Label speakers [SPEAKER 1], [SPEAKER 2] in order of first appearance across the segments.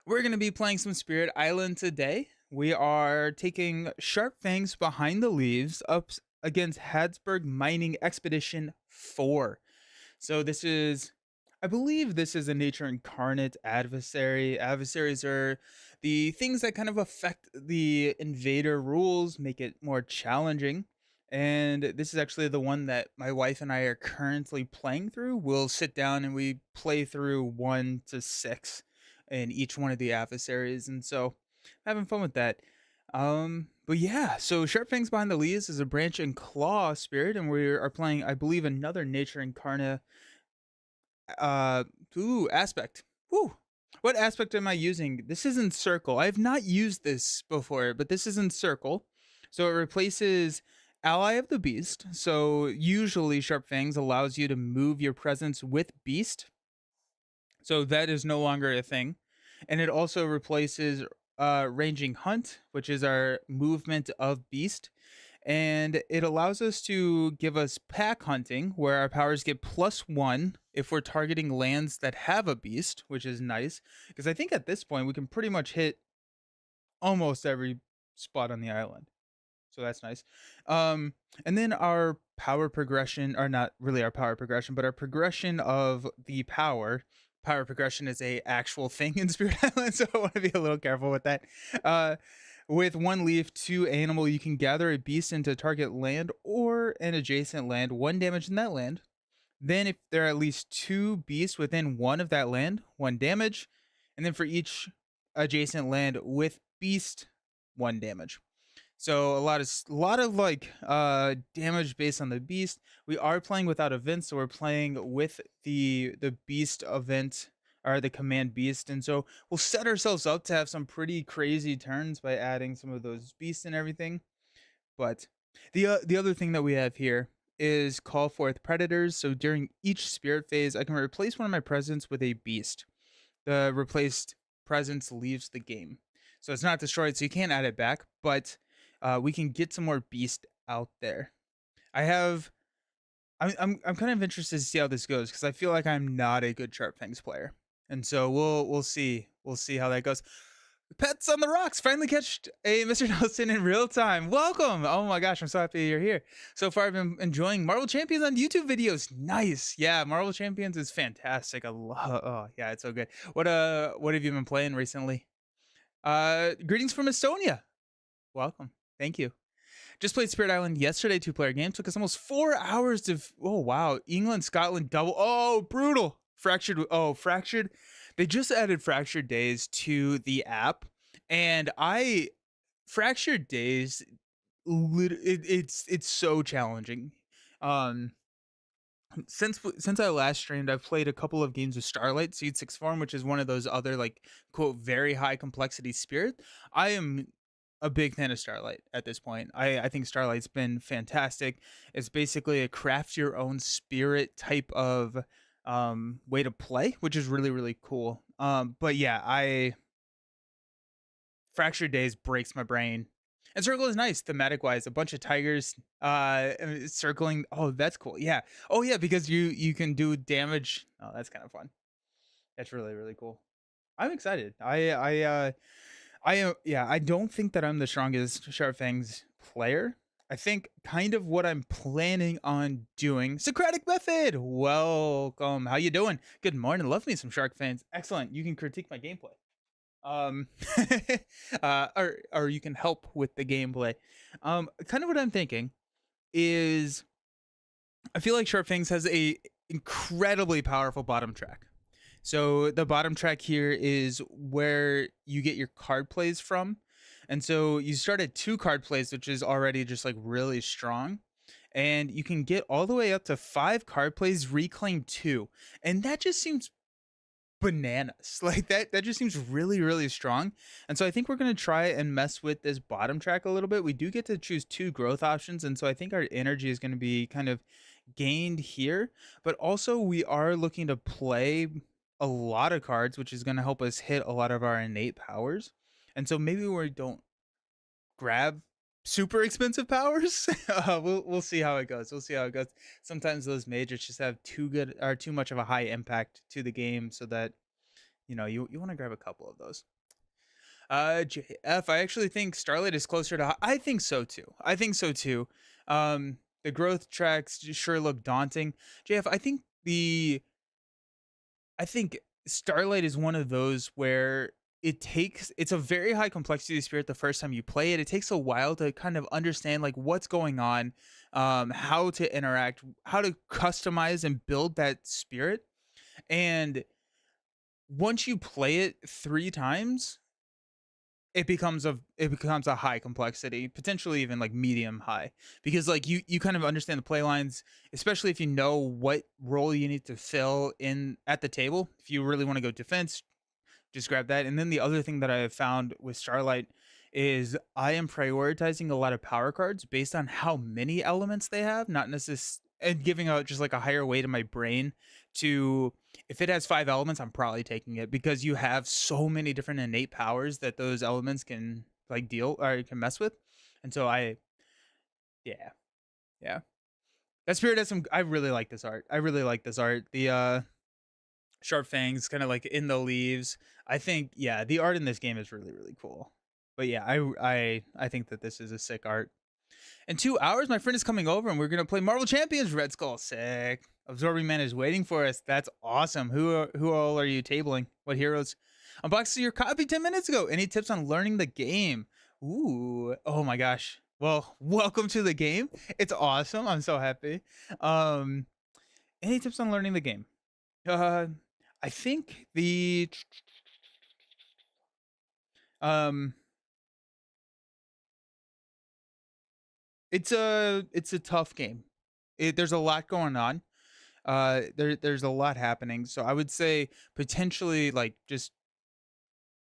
[SPEAKER 1] We're going to be playing some Spirit Island today. We are taking Sharp Fangs Behind the Leaves up against Habsburg Mining Expedition 4. So this is, I believe this is a nature incarnate adversary. Adversaries are the things that kind of affect the invader rules, make it more challenging. And this is actually the one that my wife and I are currently playing through. We'll sit down and we play through 1 to 6 in each one of the adversaries. And so having fun with that. But yeah, so Sharp Fangs Behind the Leaves is a branch and claw spirit, and we are playing, I believe, another nature incarnate uh aspect. Woo. What aspect am I using? This is Encircle. I have not used this before, but this is Encircle. So it replaces Ally of the Beast. So usually Sharp Fangs allows you to move your presence with Beast. So that is no longer a thing. And it also replaces Ranging Hunt, which is our movement of Beast, and it allows us to give us pack hunting where our powers get +1 if we're targeting lands that have a beast, which is nice because I think at this point we can pretty much hit almost every spot on the island, so that's nice. And then our power progression, or not really our power progression, but our progression of the power progression is a actual thing in Spirit Island, so I want to be a little careful with that. uh with 1 leaf, 2 animal, you can gather a beast into target land or an adjacent land, 1 damage in that land. Then, if there are at least 2 beasts within one of that land, 1 damage. And then for each adjacent land with beast, 1 damage. So a lot of like damage based on the beast. We are playing without events, so we're playing with the beast event or the command beast, and so we'll set ourselves up to have some pretty crazy turns by adding some of those beasts and everything. But the other thing that we have here is call forth predators. So during each spirit phase, I can replace one of my presents with a beast. The replaced presence leaves the game, so it's not destroyed. So you can't add it back, but we can get some more beast out there. I have. I'm kind of interested to see how this goes because I feel like I'm not a good Sharp Fangs player, and so we'll see how that goes. Pets on the Rocks finally catched a Mr. Nelson in real time. Welcome! Oh my gosh, I'm so happy you're here. So far, I've been enjoying Marvel Champions on YouTube videos. Nice, yeah, Marvel Champions is fantastic. I love. Oh yeah, it's so good. What have you been playing recently? Greetings from Estonia. Welcome. Thank you. Just played Spirit Island yesterday, 2-player game. Took us almost 4 hours to. Oh wow, England, Scotland, double. Oh, brutal. Fractured. Oh, fractured. They just added fractured days to the app, and I fractured days. It's so challenging. Um, since I last streamed, I've played a couple of games of Starlight Seed Six Form, which is one of those other like quote very high complexity spirit. I am a big fan of Starlight at this point. I think Starlight's been fantastic. It's basically a craft your own spirit type of way to play, which is really cool. But yeah, I Fractured Days breaks my brain. And Circle is nice thematic wise. A bunch of tigers circling. Oh, that's cool. Yeah. Oh yeah, because you can do damage. Oh, that's kind of fun. That's really cool. I'm excited. Yeah, I don't think that I'm the strongest Sharp Fangs player. I think kind of what I'm planning on doing. Socratic Method. Welcome. How you doing? Good morning. Love me some Shark fans. Excellent. You can critique my gameplay. Um or you can help with the gameplay. Kind of what I'm thinking is I feel like Sharp Fangs has a incredibly powerful bottom track. So the bottom track here is where you get your card plays from. And so you start at 2 card plays, which is already just like really strong. And you can get all the way up to 5 card plays, reclaim 2. And that just seems bananas. Like that just seems really strong. And so I think we're going to try and mess with this bottom track a little bit. We do get to choose 2 growth options, and so I think our energy is going to be kind of gained here, but also we are looking to play a lot of cards, which is going to help us hit a lot of our innate powers. And so maybe we don't grab super expensive powers. We'll see how it goes. We'll see how it goes. Sometimes those majors just have too good or too much of a high impact to the game, so that you want to grab a couple of those. JF, I actually think Starlight is closer to. I think so too. I think so too. The growth tracks sure look daunting. JF, I think Starlight is one of those where it's a very high complexity spirit the first time you play it. It takes a while to kind of understand like what's going on, how to interact, how to customize and build that spirit. And once you play it 3 times, it becomes a high complexity, potentially even like medium high, because like you kind of understand the play lines, especially if you know what role you need to fill in at the table. If you really want to go defense, just grab that. And then the other thing that I have found with Starlight is I am prioritizing a lot of power cards based on how many elements they have, not necessarily, and giving out just like a higher weight in my brain to, if it has 5 elements, I'm probably taking it because you have so many different innate powers that those elements can like deal or can mess with. And so yeah, yeah. That spirit has some. I really like this art. I really like this art. The sharp fangs kind of like in the leaves. I think yeah, the art in this game is really really cool. But yeah, I think that this is a sick art. In 2 hours, my friend is coming over and we're gonna play Marvel Champions Red Skull. Sick. Absorbing Man is waiting for us. That's awesome. Who all are you tabling? What heroes? Unboxed your copy 10 minutes ago. Any tips on learning the game? Ooh. Oh my gosh. Well, welcome to the game. It's awesome. I'm so happy. Um, any tips on learning the game? Uh, I think um it's a tough game. There's a lot going on. There's a lot happening. So I would say potentially like just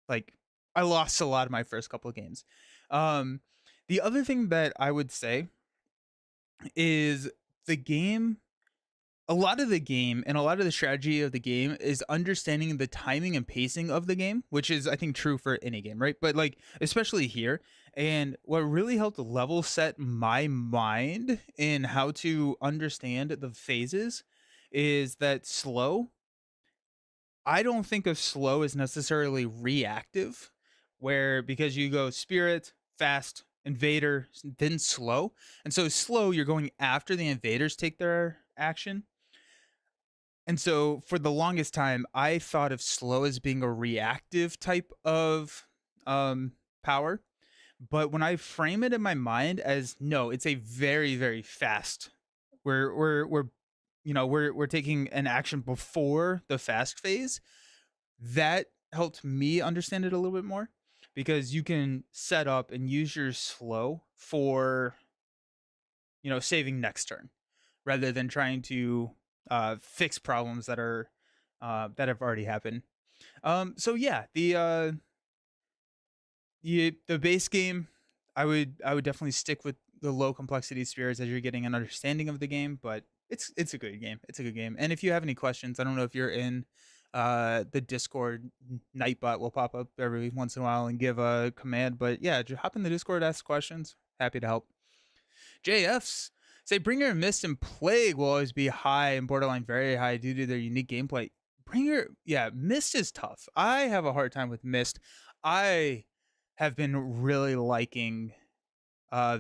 [SPEAKER 1] like I lost a lot of my first couple of games. Um, the other thing that I would say is the game a lot of the game and a lot of the strategy of the game is understanding the timing and pacing of the game, which is I think true for any game, right? But like especially here. And what really helped level set my mind in how to understand the phases is that slow. I don't think of slow as necessarily reactive, where because you go spirit, fast, invader, then slow. And so slow, you're going after the invaders take their action, and so for the longest time, I thought of slow as being a reactive type of power. But when I frame it in my mind as no, it's a very, very fast. We're we're taking an action before the fast phase. That helped me understand it a little bit more because you can set up and use your slow for saving next turn rather than trying to fix problems that have already happened. So yeah, the base game, I would definitely stick with the low complexity spirits as you're getting an understanding of the game, but it's a good game. It's a good game. And if you have any questions, I don't know if you're in the Discord. Nightbot will pop up every once in a while and give a command, but yeah, just hop in the Discord, ask questions. Happy to help. JFs say Bringer, Mist, and Plague will always be high and borderline very high due to their unique gameplay. Bringer, yeah, Mist is tough. I have a hard time with Mist. I have been really liking uh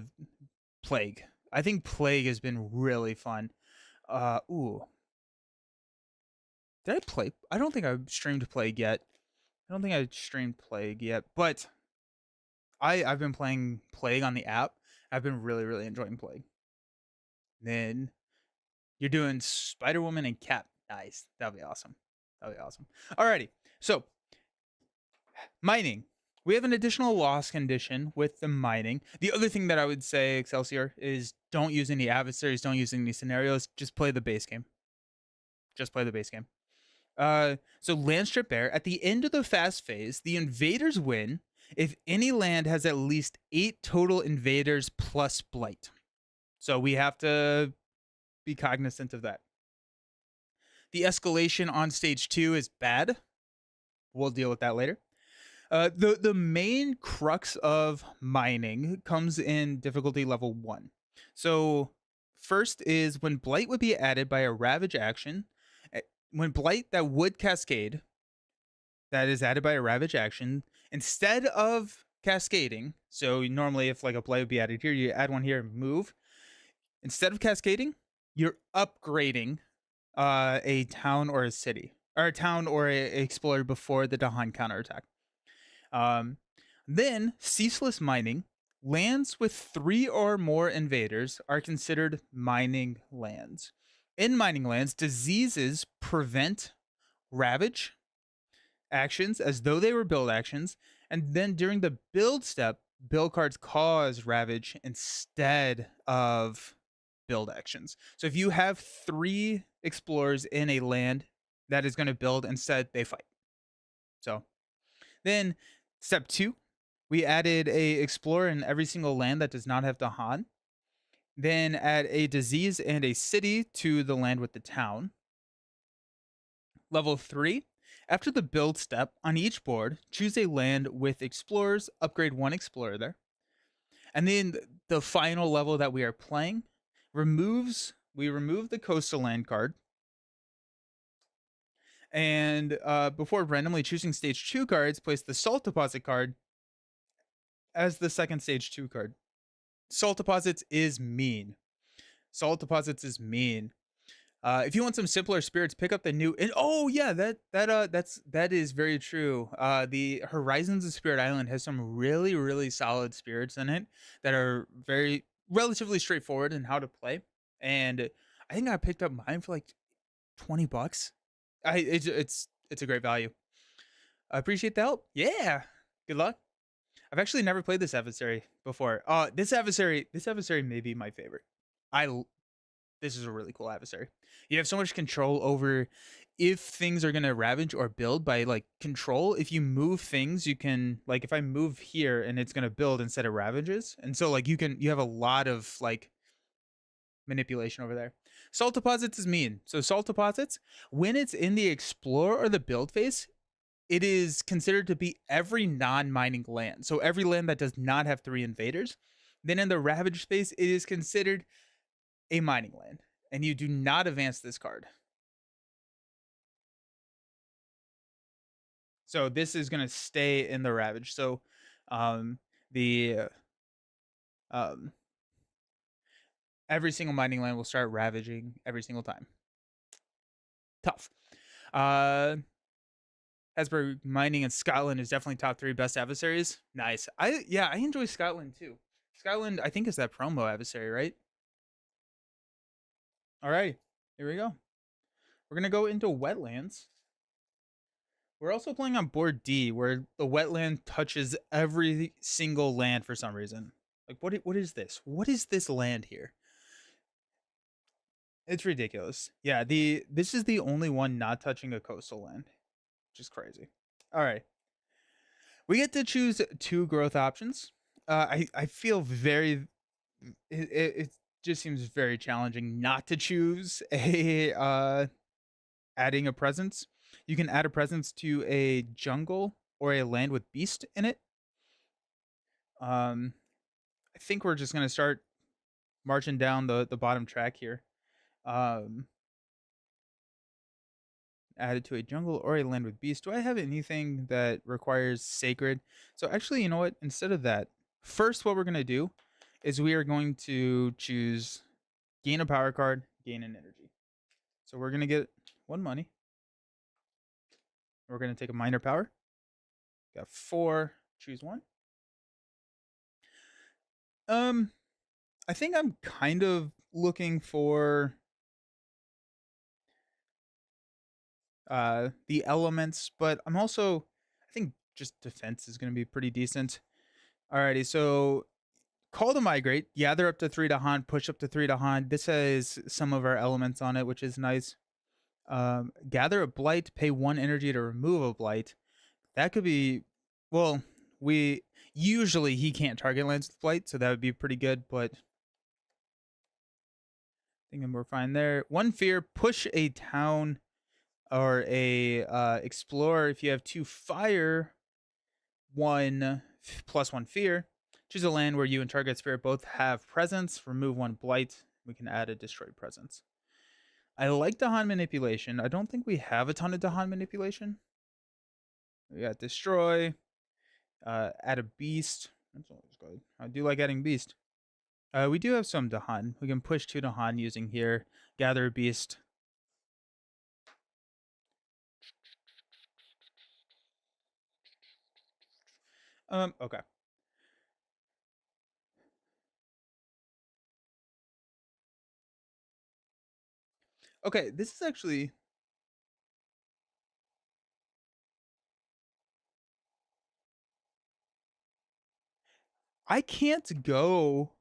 [SPEAKER 1] Plague. I think Plague has been really fun. Ooh. Did I play? I don't think I've streamed Plague yet. I don't think I streamed Plague yet, but I've been playing Plague on the app. I've been really, really enjoying Plague. Then you're doing Spider Woman and Cap. Nice. That'll be awesome. That'll be awesome. Alrighty. So mining. We have an additional loss condition with the mining. The other thing that I would say, Excelsior, is don't use any adversaries, don't use any scenarios. Just play the base game. Just play the base game. So land strip bear. At the end of the fast phase, the invaders win if any land has at least 8 total invaders plus blight. So we have to be cognizant of that. The escalation on stage 2 is bad. We'll deal with that later. The main crux of mining comes in difficulty level 1. So first is when blight would be added by a ravage action. When blight that would cascade, that is added by a ravage action, Instead of cascading, so normally if like a blight would be added here, you add one here and move. Instead of cascading, you're upgrading a town or a city, or a town or a explorer before the Dahan counterattack. Um, then ceaseless mining. Lands with 3 or more invaders are considered mining lands. In mining lands, diseases prevent ravage actions as though they were build actions, and then during the build step, build cards cause ravage instead of build actions. So if you have 3 explorers in a land that is going to build, instead they fight. So then step 2, we added a explorer in every single land that does not have Dahan. Then add a disease and a city to the land with the town. Level 3, after the build step, on each board, choose a land with explorers, upgrade 1 explorer there. And then the final level that we are playing we remove the coastal land card. And before randomly choosing stage 2 cards, place the salt deposit card as the second stage 2 card. Salt deposits is mean. Salt deposits is mean. If you want some simpler spirits, pick up the new. And oh yeah, that is very true. The Horizons of Spirit Island has some really solid spirits in it that are very relatively straightforward in how to play. And I think I picked up mine for like $20. It's a great value. I appreciate the help. Yeah, good luck. I've actually never played this adversary before. This adversary may be my favorite. This is a really cool adversary. You have so much control over if things are going to ravage or build by like control. If you move things, you can like if I move here and it's going to build instead of ravages. And so like you have a lot of like manipulation over there. Salt deposits is mean. So salt deposits, when it's in the explore or the build phase, it is considered to be every non-mining land. So every land that does not have 3 invaders. Then in the ravage phase, it is considered a mining land, and you do not advance this card. So this is going to stay in the ravage. So the every single mining land will start ravaging every single time. Tough. Habsburg mining in Scotland is definitely top 3 best adversaries. Nice. I enjoy Scotland too. Scotland, I think, is that promo adversary, right? All right, here we go. We're gonna go into wetlands. We're also playing on board D, where the wetland touches every single land for some reason. Like, what is this? What is this land here? It's ridiculous. Yeah, this is the only one not touching a coastal land, which is crazy. All right, we get to choose 2 growth options. I feel very. It just seems very challenging not to choose a adding a presence. You can add a presence to a jungle or a land with beast in it. I think we're just gonna start marching down the bottom track here. Added to a jungle or a land with beast. Do I have anything that requires sacred? So actually, you know what? Instead of that, first what we're gonna do is we are going to choose gain a power card, gain an energy. So we're gonna get 1 money. We're gonna take a minor power. Got 4. Choose 1. I think I'm kind of looking for the elements, but I'm also I think just defense is going to be pretty decent. Alrighty, so call to migrate, gather up to 3 Dahan, push up to 3 Dahan. This has some of our elements on it, which is nice. Gather a blight, pay 1 energy to remove a blight. That could be well, we usually he can't target lands with blight, so that would be pretty good, but I think we're fine there. 1 fear, push a town or a explorer. If you have 2 fire, 1 plus 1 fear. Choose a land where you and target spirit both have presence. Remove 1 blight. We can add a destroyed presence. I like Dahan manipulation. I don't think we have a ton of Dahan manipulation. We got destroy. Add a beast. That's always good. I do like adding beast. We do have some Dahan. We can push 2 Dahan using here. Gather a beast. Okay. Okay, this is actually... I can't go...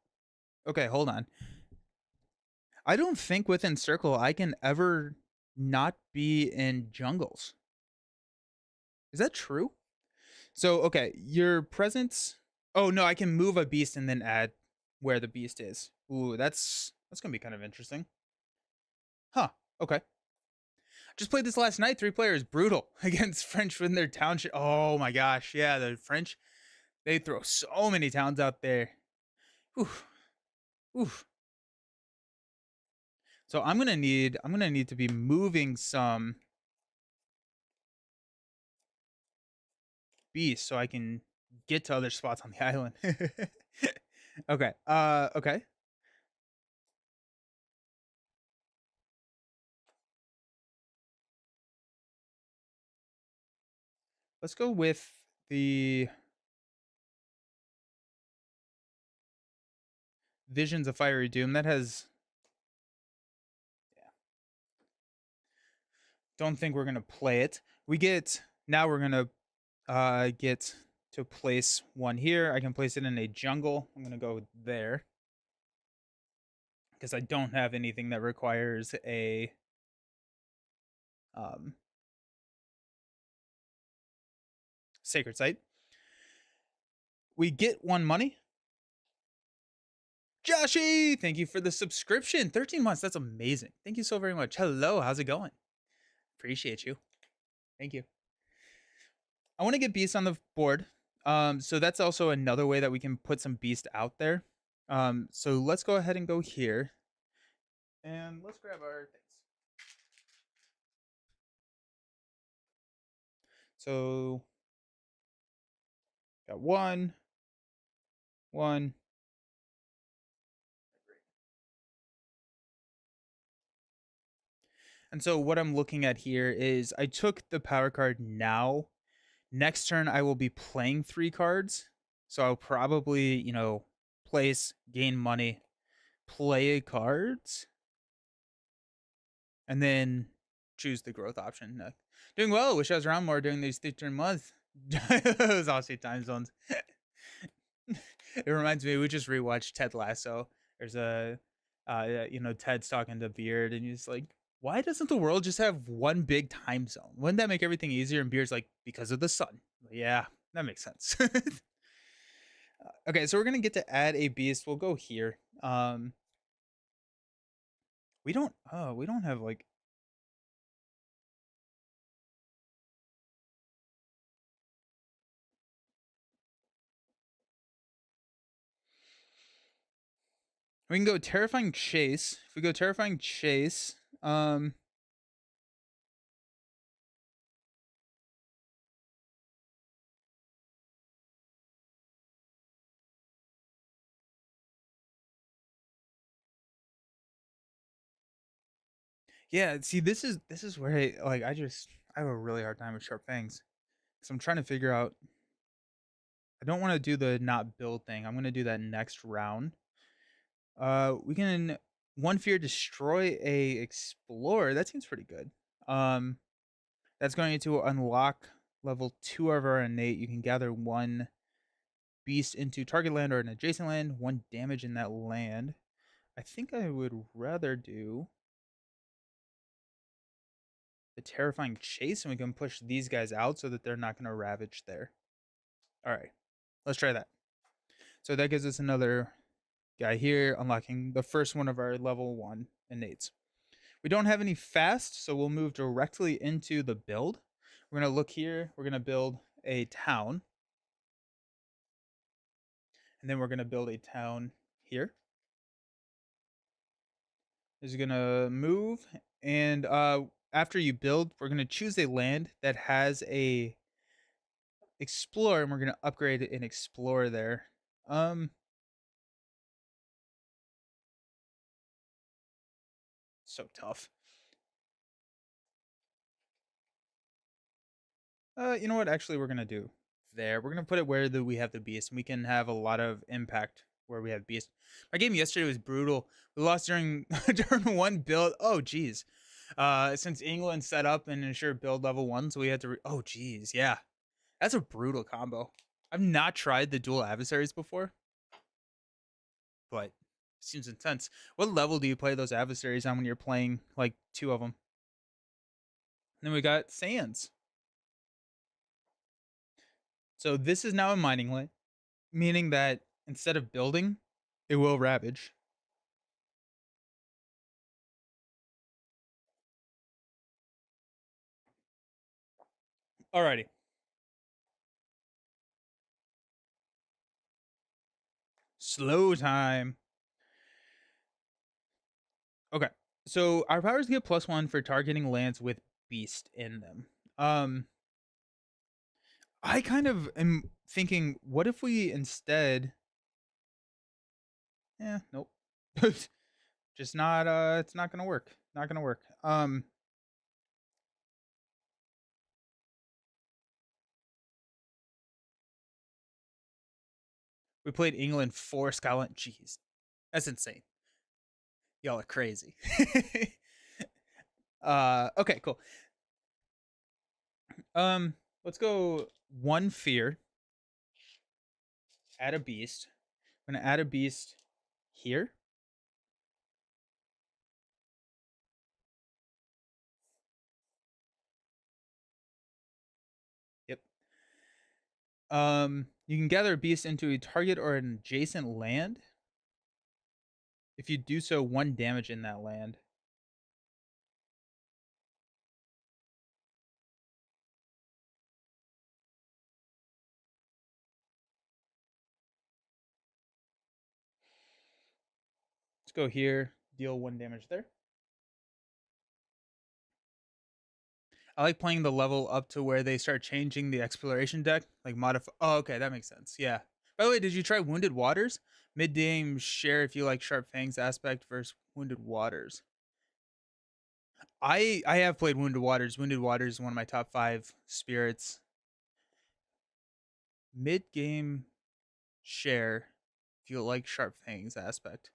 [SPEAKER 1] Okay, hold on. I don't think with Encircle I can ever not be in jungles. Is that true? So, okay, your presence... Oh, no, I can move a beast and then add where the beast is. Ooh, that's going to be kind of interesting. Huh, okay. Just played this last night, 3 players, brutal, against French in their township. Oh my gosh, yeah, the French, they throw so many towns out there. Oof, oof. So I'm gonna need to be moving some beasts so I can get to other spots on the island. Okay. Okay. Let's go with the Visions of Fiery Doom. That has... Yeah. Don't think we're gonna play it. We get... Now we're gonna get to place one here. I can place it in a jungle. I'm gonna go there because I don't have anything that requires a um, sacred site. We get 1 money. Joshy, thank you for the subscription. 13 months. That's amazing. Thank you so very much. Hello, how's it going? Appreciate you. Thank you. I want to get beast on the board. So that's also another way that we can put some beast out there. So let's go ahead and go here. And let's grab our things. So got 1, 1. And so what I'm looking at here is I took the power card now. Next turn, I will be playing 3 cards. So I'll probably, place, gain money, play cards, and then choose the growth option. Doing well. Wish I was around more during these 3-turn months. Those Aussie time zones. It reminds me, we just rewatched Ted Lasso. There's Ted's talking to Beard, and he's like, why doesn't the world just have one big time zone? Wouldn't that make everything easier? And Beard's like, because of the sun. Yeah, that makes sense. Okay, so we're gonna get to add a beast. We'll go here. We don't have like... We can go Terrifying Chase. If we go Terrifying Chase, yeah, see, this is where I have a really hard time with Sharp Fangs. So I'm trying to figure out... I don't want to do the not build thing. I'm gonna do that next round. We can 1 fear destroy a explorer. That seems pretty good. That's going to unlock level 2 of our innate. You can gather 1 beast into target land or an adjacent land, 1 damage in that land. I think I would rather do the Terrifying Chase, and we can push these guys out so that they're not going to ravage there. All right, let's try that. So that gives us another guy here, unlocking the first one of our level 1 innates. We don't have any fast, so we'll move directly into the build. We're going to look here. We're going to build a town. And then we're going to build a town here. This is going to move. And after you build, we're going to choose a land that has a explore, and we're gonna upgrade an explorer there. Um, so tough. You know what? Actually, we're gonna do there. We're gonna put it where we have the beast, and we can have a lot of impact where we have beast. My game yesterday was brutal. We lost during during one build. Oh, geez. Since England set up and ensured build level 1, so we had to. Oh, geez. Yeah, that's a brutal combo. I've not tried the dual adversaries before, but it seems intense. What level do you play those adversaries on when you're playing like 2 of them? And then we got sands. So this is now a mining land, meaning that instead of building, it will ravage. Alrighty. Slow time. Okay. So our powers get +1 for targeting lands with beast in them. I kind of am thinking, what if we instead nope. Just not it's not gonna work. Not gonna work. We played England for Scotland. Jeez. That's insane. Y'all are crazy. Okay, cool. Let's go 1 fear. Add a beast. I'm gonna add a beast here. Yep. You can gather a beast into a target or an adjacent land. If you do so, 1 damage in that land. Let's go here. Deal 1 damage there. I like playing the level up to where they start changing the exploration deck, like modify. Oh, okay, that makes sense. Yeah. By the way, did you try Wounded Waters? Mid game share if you like Sharp Fangs aspect versus Wounded Waters. I have played Wounded Waters. Wounded Waters is one of my top 5 spirits. Mid game share if you like Sharp Fangs aspect.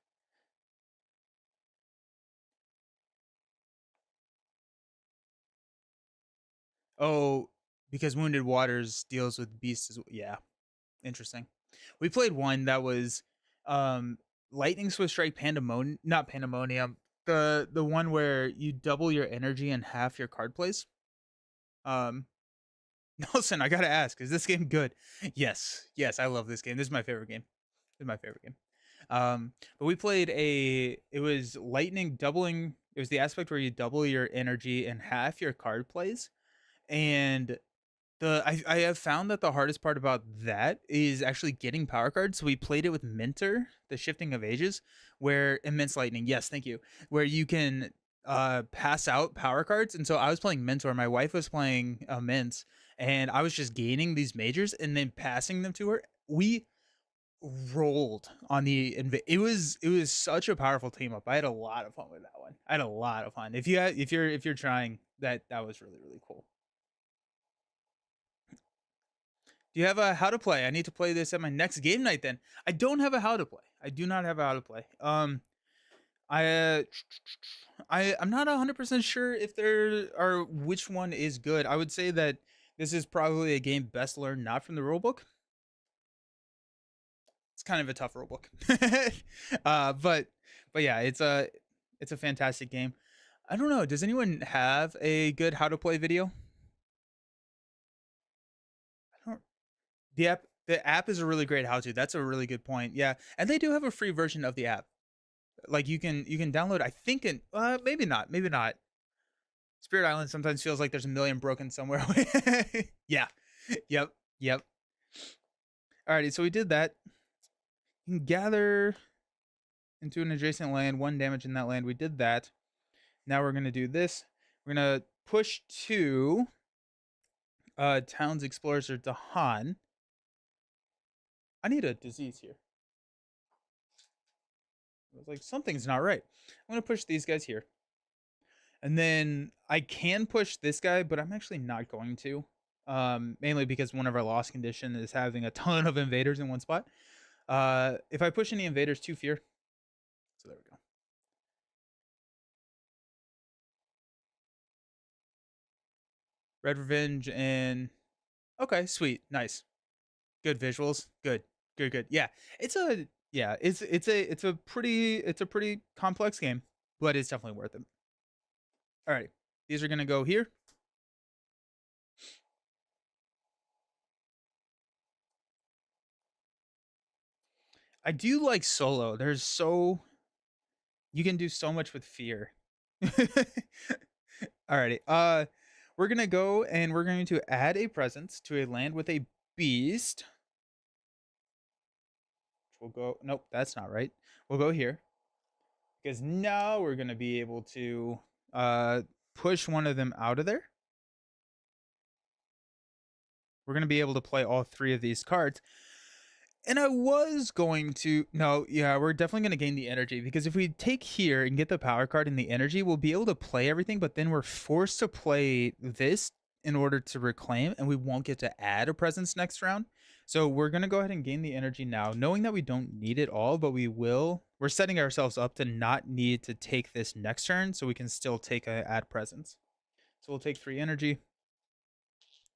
[SPEAKER 1] Oh, because Wounded Waters deals with beasts as well. Yeah, interesting. We played one that was um Lightning Swift Strike Pandemonium, not Pandemonium. The one where you double your energy and half your card plays. Um Nelson, I gotta ask, is this game good? Yes, yes, I love this game. This is my favorite game. This is my favorite game. But we played it was lightning doubling. It was the aspect where you double your energy and half your card plays, and I have found that the hardest part about that is actually getting power cards. So we played it with Minter, the Shifting of Ages, where Immense Lightning. Yes, thank you. Where you can pass out power cards. And so I was playing Mentor, my wife was playing Immense, and I was just gaining these majors and then passing them to her. We rolled on it was such a powerful team up. I had a lot of fun with that one. I had a lot of fun. If you're trying that was really really cool. Do you have a how to play? I need to play this at my next game night then. I don't have a how to play. I do not have a how to play. I I'm not 100% sure if there are which one is good. I would say that this is probably a game best learned not from the rulebook. It's kind of a tough rulebook. But yeah, it's a fantastic game. I don't know. Does anyone have a good how to play video? I don't the app is a really great how to. That's a really good point. Yeah, and they do have a free version of the app. Like you can download. I think maybe not. Maybe not. Spirit Island sometimes feels like there's a million broken somewhere. Yeah. Yep. Yep. Alrighty. So we did that. You can gather into an adjacent land, 1 damage in that land. We did that. Now we're gonna do this. We're gonna push 2 Towns explorers are Dahan. I need a disease here. I was like, something's not right. I'm gonna push these guys here. And then I can push this guy, but I'm actually not going to. Mainly because one of our loss condition is having a ton of invaders in one spot. If I push any invaders, 2 fear. So there we go. Red Revenge and okay, sweet, nice, good visuals, good, good, good. Yeah, it's a pretty complex game, but it's definitely worth it. All right, these are gonna go here. I do like solo. There's so you can do so much with fear. Alrighty. We're gonna go and we're going to add a presence to a land with a beast. We'll go. Nope, that's not right. We'll go here because now we're gonna be able to push one of them out of there. We're gonna be able to play all 3 of these cards. And I was going to no, yeah, we're definitely going to gain the energy because if we take here and get the power card and the energy, we'll be able to play everything, but then we're forced to play this in order to reclaim and we won't get to add a presence next round. So we're going to go ahead and gain the energy now, knowing that we don't need it all, but we will. We're setting ourselves up to not need to take this next turn so we can still take a add presence. So we'll take 3 energy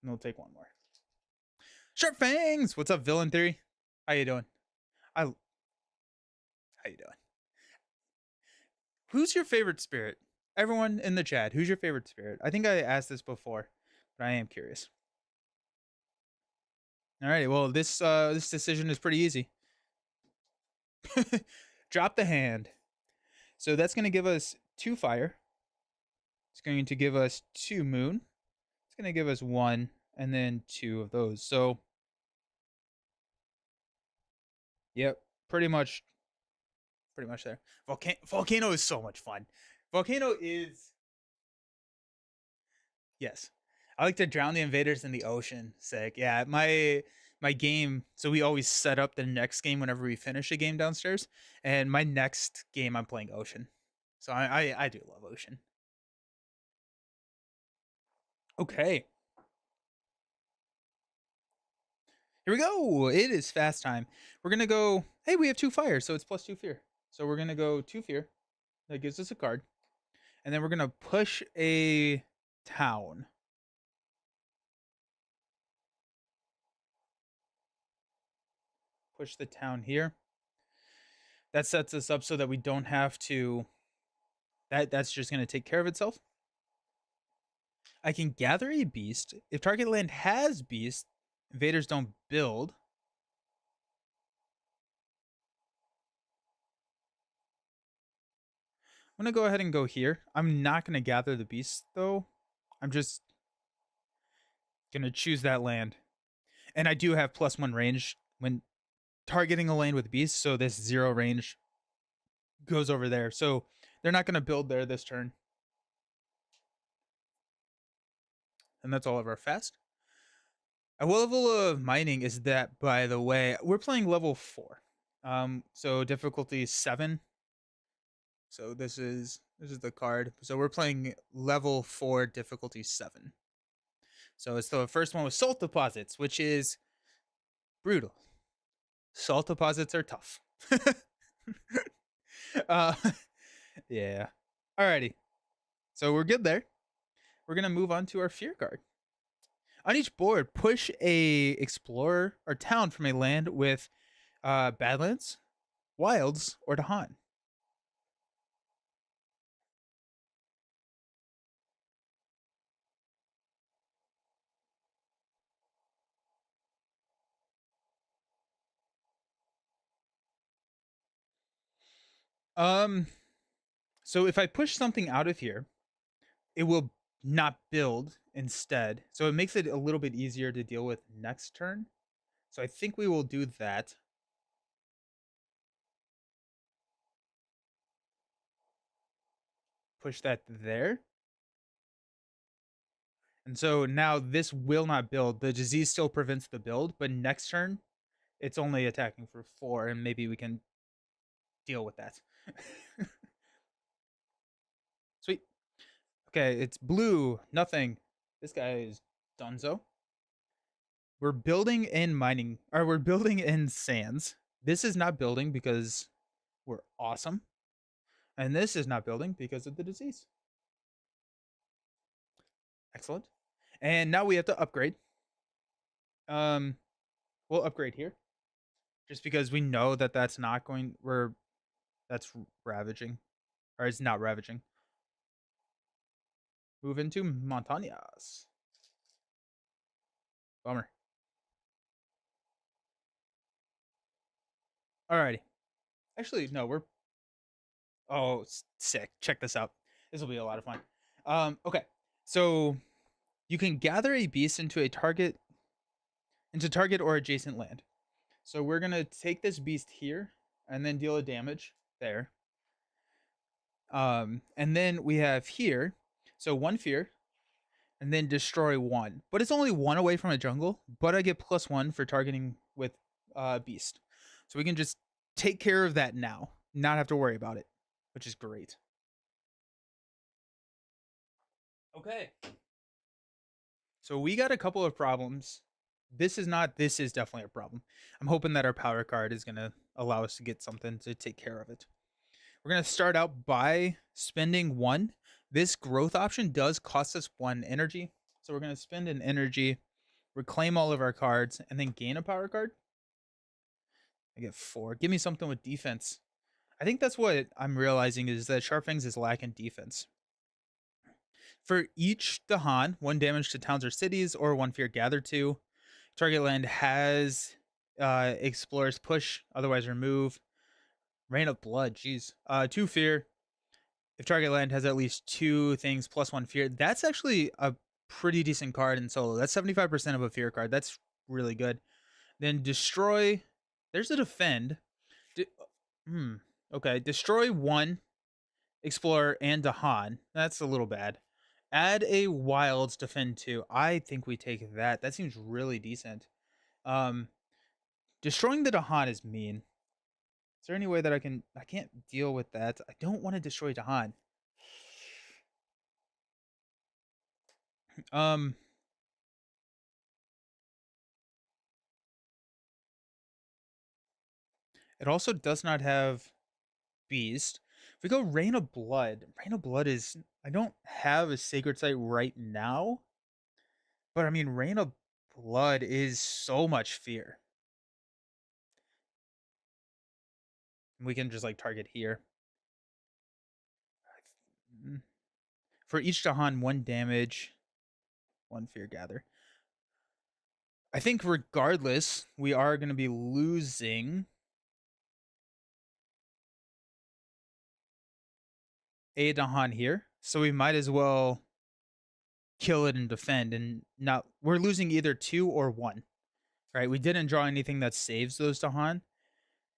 [SPEAKER 1] and we'll take 1 more. Sharp Fangs! What's up, Villain Theory? How you doing? How you doing? Who's your favorite spirit? Everyone in the chat, who's your favorite spirit? I think I asked this before, but I am curious. All right, well, this decision is pretty easy. Drop the hand. So that's going to give us 2 fire. It's going to give us 2 moon. It's going to give us 1 and then 2 of those. So yep, pretty much there. Volcano is so much fun. Volcano is yes. I like to drown the invaders in the ocean. Sick. Yeah, my game. So we always set up the next game whenever we finish a game downstairs, and my next game I'm playing ocean. So I do love ocean. Okay, here we go. It is fast time. We're gonna go. Hey, we have 2 fire, so it's plus 2 fear. So we're gonna go 2 fear. That gives us a card, and then we're gonna push a town. Push the town here. That sets us up so that we don't have to. That's just gonna take care of itself. I can gather a beast. If target land has beast, invaders don't build. I'm gonna go ahead and go here. I'm not gonna gather the beast though. I'm just gonna choose that land. And I do have +1 range when targeting a land with beast, so this 0 range goes over there. So they're not gonna build there this turn. And that's all of our fast. A level of mining is that, by the way, we're playing level 4. So difficulty 7. So this is the card. So we're playing level 4 difficulty 7. So it's the first one with salt deposits, which is brutal. Salt deposits are tough. uh, yeah. Alrighty. So we're good there. We're gonna move on to our fear card. On each board, push a explorer or town from a land with Badlands, Wilds, or Dahan. Um, so if I push something out of here, it will not build instead. So it makes it a little bit easier to deal with next turn. So I think we will do that. Push that there. And so now this will not build. The disease still prevents the build, but next turn it's only attacking for 4, and maybe we can deal with that. Sweet. Okay, it's blue. Nothing. This guy is Dunzo. We're building in mining, or we're building in sands. This is not building because we're awesome, and this is not building because of the disease. Excellent. And now we have to upgrade. Um, we'll upgrade here, just because we know that that's not going. That's ravaging, or it's not ravaging. Move into montañas. Bummer. Alrighty. Actually, no, we're. Oh, sick. Check this out. This will be a lot of fun. Okay. So you can gather a beast into target or adjacent land. So we're gonna take this beast here and then deal a damage there. And then we have here, so 1 fear, and then destroy 1. But it's only 1 away from a jungle, but I get +1 for targeting with beast. So we can just take care of that now, not have to worry about it, which is great. Okay. So we got a couple of problems. This is definitely a problem. I'm hoping that our power card is going to allow us to get something to take care of it. We're going to start out by spending 1. This growth option does cost us 1 energy. So we're going to spend an energy, reclaim all of our cards, and then gain a power card. I get 4. Give me something with defense. I think that's what I'm realizing is that Sharp Fangs is lacking defense. For each Dahan, 1 damage to towns or cities, or 1 fear gathered to. Target land has explorers push, otherwise remove. Rain of blood, jeez. 2 fear. If target land has at least 2 things plus 1 fear, that's actually a pretty decent card in solo. That's 75% of a fear card. That's really good. Then destroy. There's a defend. Okay, destroy 1 explorer and Dahan. That's a little bad. Add a wilds, defend 2. I think we take that. That seems really decent. Destroying the Dahan is mean. Is there any way that I can't deal with that. I don't want to destroy Dahan. It also does not have beast. If we go Rain of Blood is, I don't have a sacred site right now, but I mean Rain of Blood is so much fear. We can just like target here. For each Dahan, 1 damage, 1 fear gather. I think regardless, we are going to be losing a Dahan here. So we might as well kill it and defend, and not, we're losing either 2 or 1. Right? We didn't draw anything that saves those Dahan.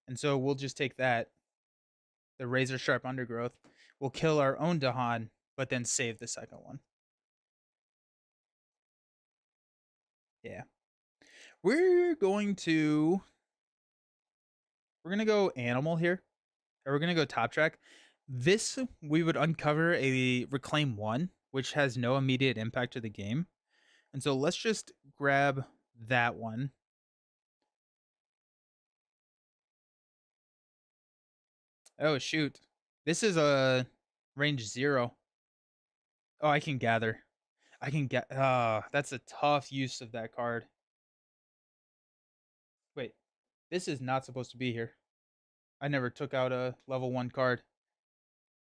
[SPEAKER 1] And so we'll just take that. The razor sharp undergrowth. We'll kill our own Dahan, but then save the second one. Yeah. We're going to go animal here. Or we're going to go top track. This, we would uncover a reclaim 1, which has no immediate impact to the game. And so let's just grab that one. Oh, shoot. This is a range 0. Oh, I can gather. I can get. That's a tough use of that card. Wait, this is not supposed to be here. I never took out a level 1 card.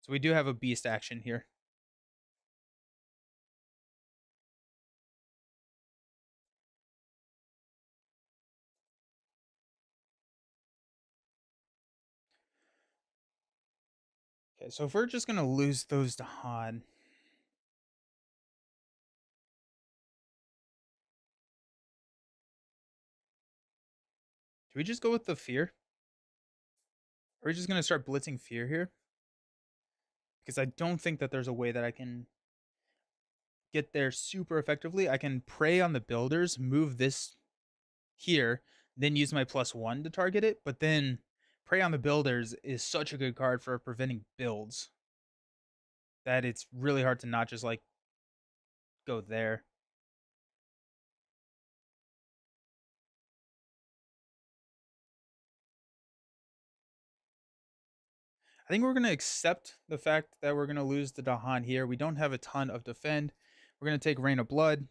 [SPEAKER 1] So we do have a beast action here. Okay, so if we're just going to lose those to Han. Do we just go with the fear? Are we just going to start blitzing fear here? Because I don't think that there's a way that I can get there super effectively, I can prey on the builders, move this here, then use my +1 to target it. But then prey on the builders is such a good card for preventing builds that it's really hard to not just like go there. I think we're going to accept the fact that we're going to lose the Dahan here. We don't have a ton of defend. We're going to take Rain of Blood.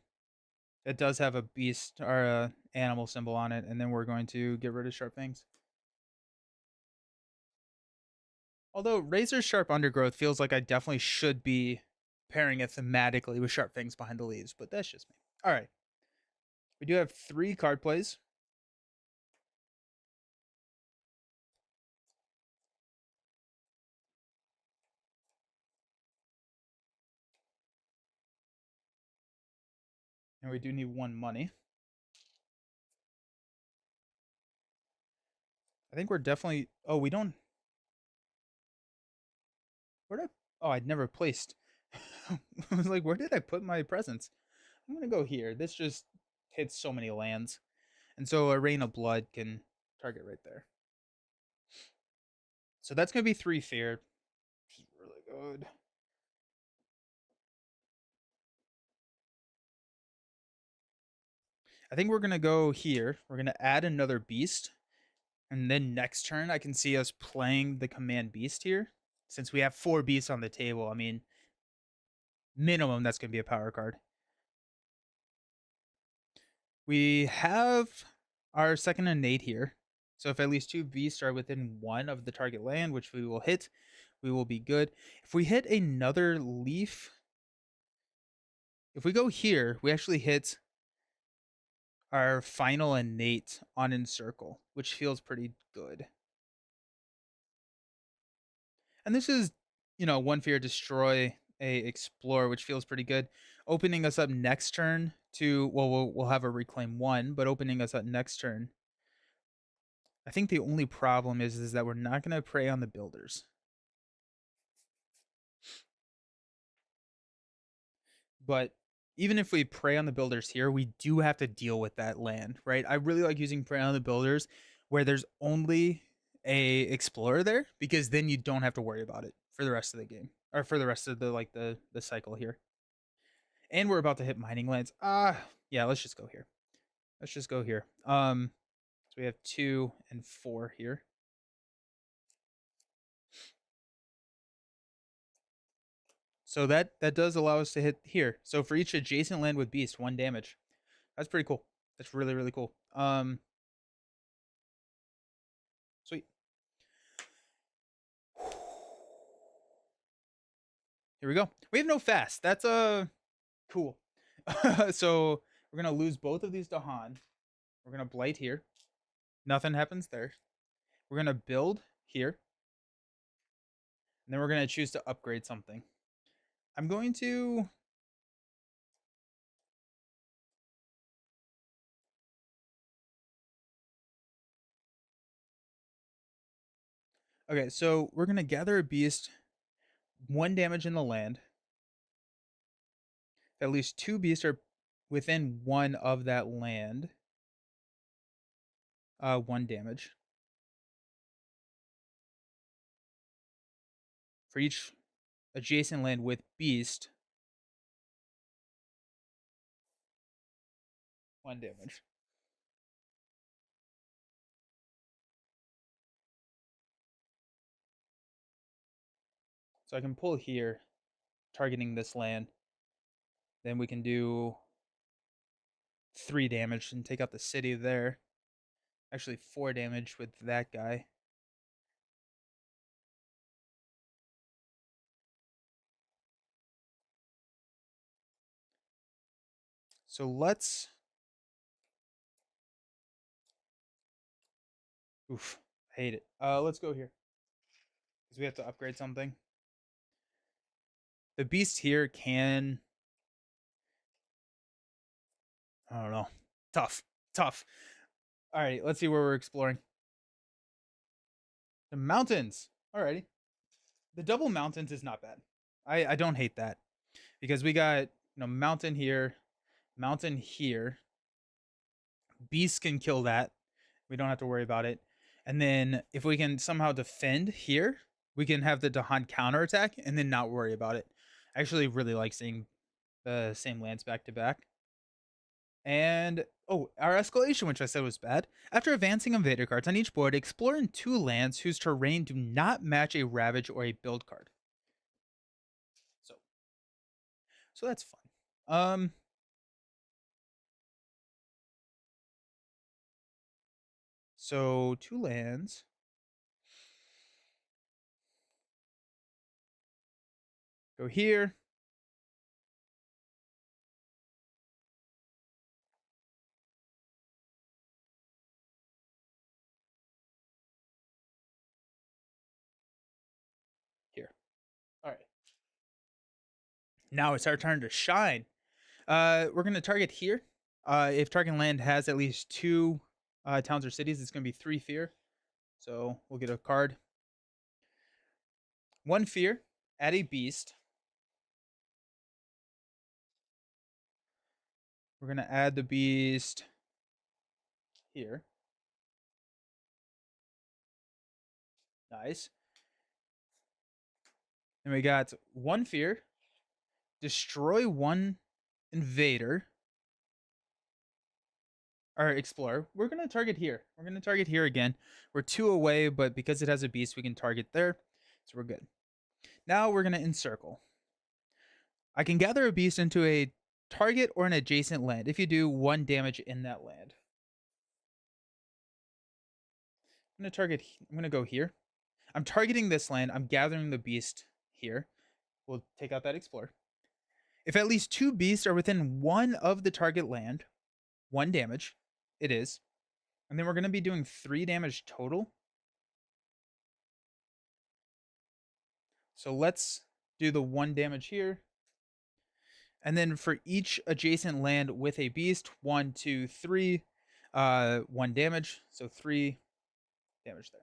[SPEAKER 1] It does have a beast or a animal symbol on it, and then we're going to get rid of Sharp Fangs. Although Razor Sharp Undergrowth feels like I definitely should be pairing it thematically with Sharp Fangs behind the leaves, but that's just me. All right. We do have 3 card plays. And we do need 1 money. I think we're definitely... Oh, we don't... Where did I... Oh, I'd never placed. I was like, where did I put my presents? I'm going to go here. This just hits so many lands. And so a Rain of Blood can target right there. So that's going to be 3 fear. Which is really good. I think we're going to go here. We're going to add another beast. And then next turn, I can see us playing the command beast here. Since we have 4 beasts on the table, I mean, minimum, that's going to be a power card. We have our second innate here. So if at least 2 beasts are within 1 of the target land, which we will hit, we will be good. If we hit another leaf, if we go here, we actually hit our final innate on Encircle, which feels pretty good. And this is, 1 fear, destroy a explore, which feels pretty good. Opening us up next turn to, well, we'll have a reclaim 1, but opening us up next turn. I think the only problem is that we're not going to prey on the builders. But even if we prey on the builders here, we do have to deal with that land, right? I really like using prey on the builders where there's only a explorer there, because then you don't have to worry about it for the rest of the game, or for the rest of the cycle here. And we're about to hit mining lands. Yeah, let's just go here. Let's just go here. So we have 2 and 4 here. So that does allow us to hit here. So for each adjacent land with beast, 1 damage. That's pretty cool. That's really, really cool. Sweet. Here we go. We have no fast. That's cool. So we're gonna lose both of these to Han. We're gonna blight here. Nothing happens there. We're gonna build here. And then we're gonna choose to upgrade something. I'm going to... Okay, so we're gonna gather a beast, 1 damage in the land. At least 2 beasts are within 1 of that land. 1 damage. For each adjacent land with beast, 1 damage. So I can pull here, targeting this land. Then we can do 3 damage and take out the city there. Actually, 4 damage with that guy. So let's... Oof, I hate it. Let's go here, because we have to upgrade something. The beast here can... I don't know. Tough. Tough. All right, let's see where we're exploring. The mountains. Alrighty. The double mountains is not bad. I don't hate that, because we got mountain here, mountain here. Beast can kill that. We don't have to worry about it. And then if we can somehow defend here, we can have the Dahan counterattack and then not worry about it. I actually really like seeing the same lands back to back. And our escalation, which I said was bad. After advancing invader cards on each board, explore in 2 lands whose terrain do not match a Ravage or a build card. So that's fun. So 2 lands. Go here. Here. All right. Now it's our turn to shine. We're going to target here. If target land has at least 2 towns or cities, it's going to be 3 fear. So we'll get a card. 1 fear, add a beast. We're going to add the beast here. Nice. And we got 1 fear, destroy 1 invader or explorer. We're going to target here. We're going to target here again. We're 2 away, but because it has a beast, we can target there. So we're good. Now we're going to encircle. I can gather a beast into a target or an adjacent land. If you do, 1 damage in that land. I'm going to go here. I'm targeting this land. I'm gathering the beast here. We'll take out that explorer. If at least 2 beasts are within 1 of the target land, 1 damage. It is. And then we're going to be doing 3 damage total. So let's do the 1 damage here. And then for each adjacent land with a beast, 1, 2, 3, 1 damage. So 3 damage there.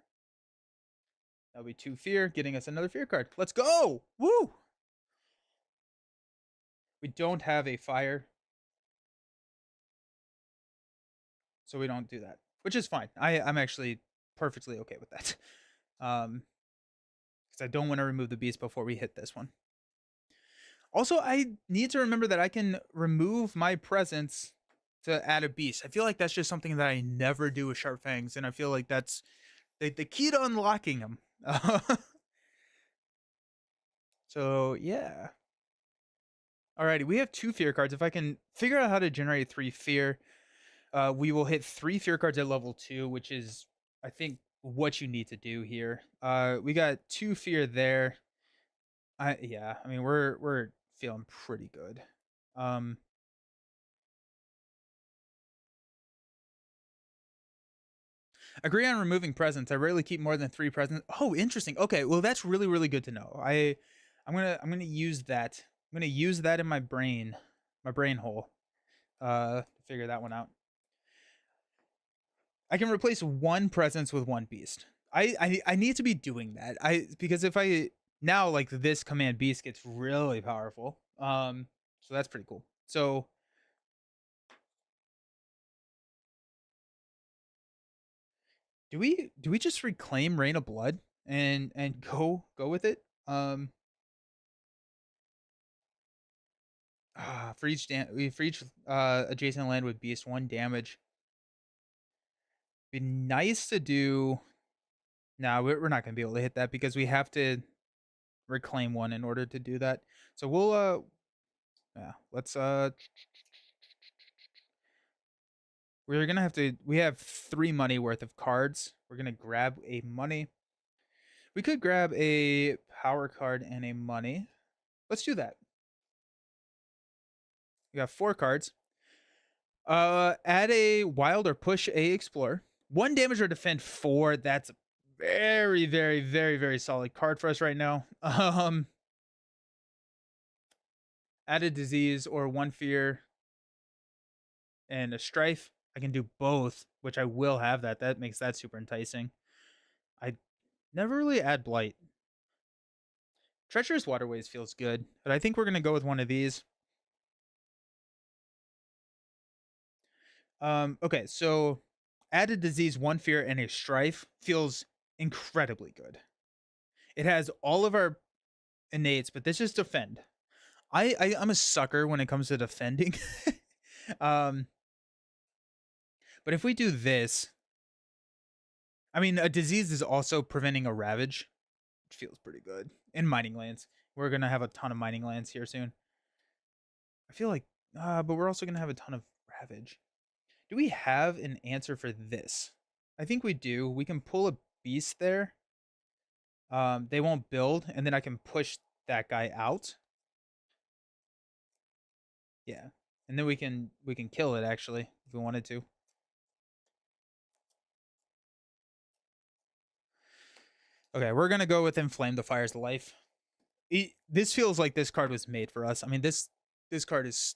[SPEAKER 1] That'll be 2 fear, getting us another fear card. Let's go! Woo! We don't have a fire, so we don't do that, which is fine. I'm actually perfectly okay with that. Because I don't want to remove the beast before we hit this one. Also, I need to remember that I can remove my presence to add a beast. I feel like that's just something that I never do with Sharp Fangs, and I feel like that's the key to unlocking them. So, yeah. Alrighty, we have 2 fear cards. If I can figure out how to generate 3 fear, we will hit 3 fear cards at level 2, which is, I think, what you need to do here. We got 2 fear there. Yeah, I mean, we're feeling pretty good. Agree on removing presents. I rarely keep more than 3 presents. Oh, interesting. Okay, well that's really really good to know. I'm gonna use that. I'm gonna use that in my brain hole, to figure that one out. I can replace 1 presence with 1 beast. I need to be doing that. Because if I now like this command beast gets really powerful. So that's pretty cool. So do we just reclaim Rain of Blood and go with it? For each adjacent land with beast, 1 damage. Be nice to do. No, we're not gonna be able to hit that because we have to reclaim 1 in order to do that. So we'll yeah, let's we're gonna have to. We have 3 money worth of cards. We're gonna grab a money. We could grab a power card and a money. Let's do that. We got 4 cards. Add a wild or push a explorer. 1 damage or defend 4. That's a very, very, very, very solid card for us right now. Add a disease or 1 fear and a strife. I can do both, which I will have that. That makes that super enticing. I never really add blight. Treacherous Waterways feels good, but I think we're gonna go with one of these. Okay, so added disease, one fear, and a strife feels incredibly good. It has all of our innates, but this is defend. I'm a sucker when it comes to defending. um, but if we do this, I mean, a disease is also preventing a ravage, which feels pretty good. In mining lands, we're gonna have a ton of mining lands here soon. I feel like, but we're also gonna have a ton of ravage. Do we have an answer for this? I think we do. We can pull a beast there. They won't build, and then I can push that guy out. Yeah, and then we can kill it actually if we wanted to. Okay, we're gonna go with Inflame the Fire's Life. This feels like this card was made for us. I mean, this card is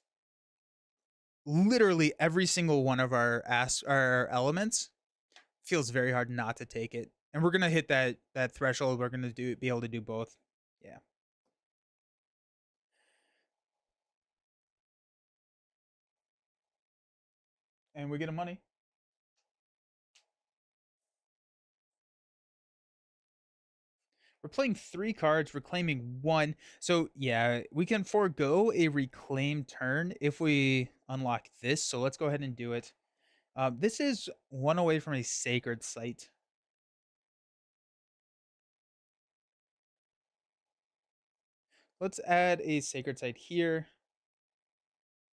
[SPEAKER 1] literally every single one of our elements. Feels very hard not to take it, and we're gonna hit that threshold. We're gonna be able to do both. Yeah, and we get a money. We're playing 3 cards, reclaiming 1. So yeah, we can forego a reclaim turn if we unlock this. So let's go ahead and do it. This is 1 away from a sacred site. Let's add a sacred site here.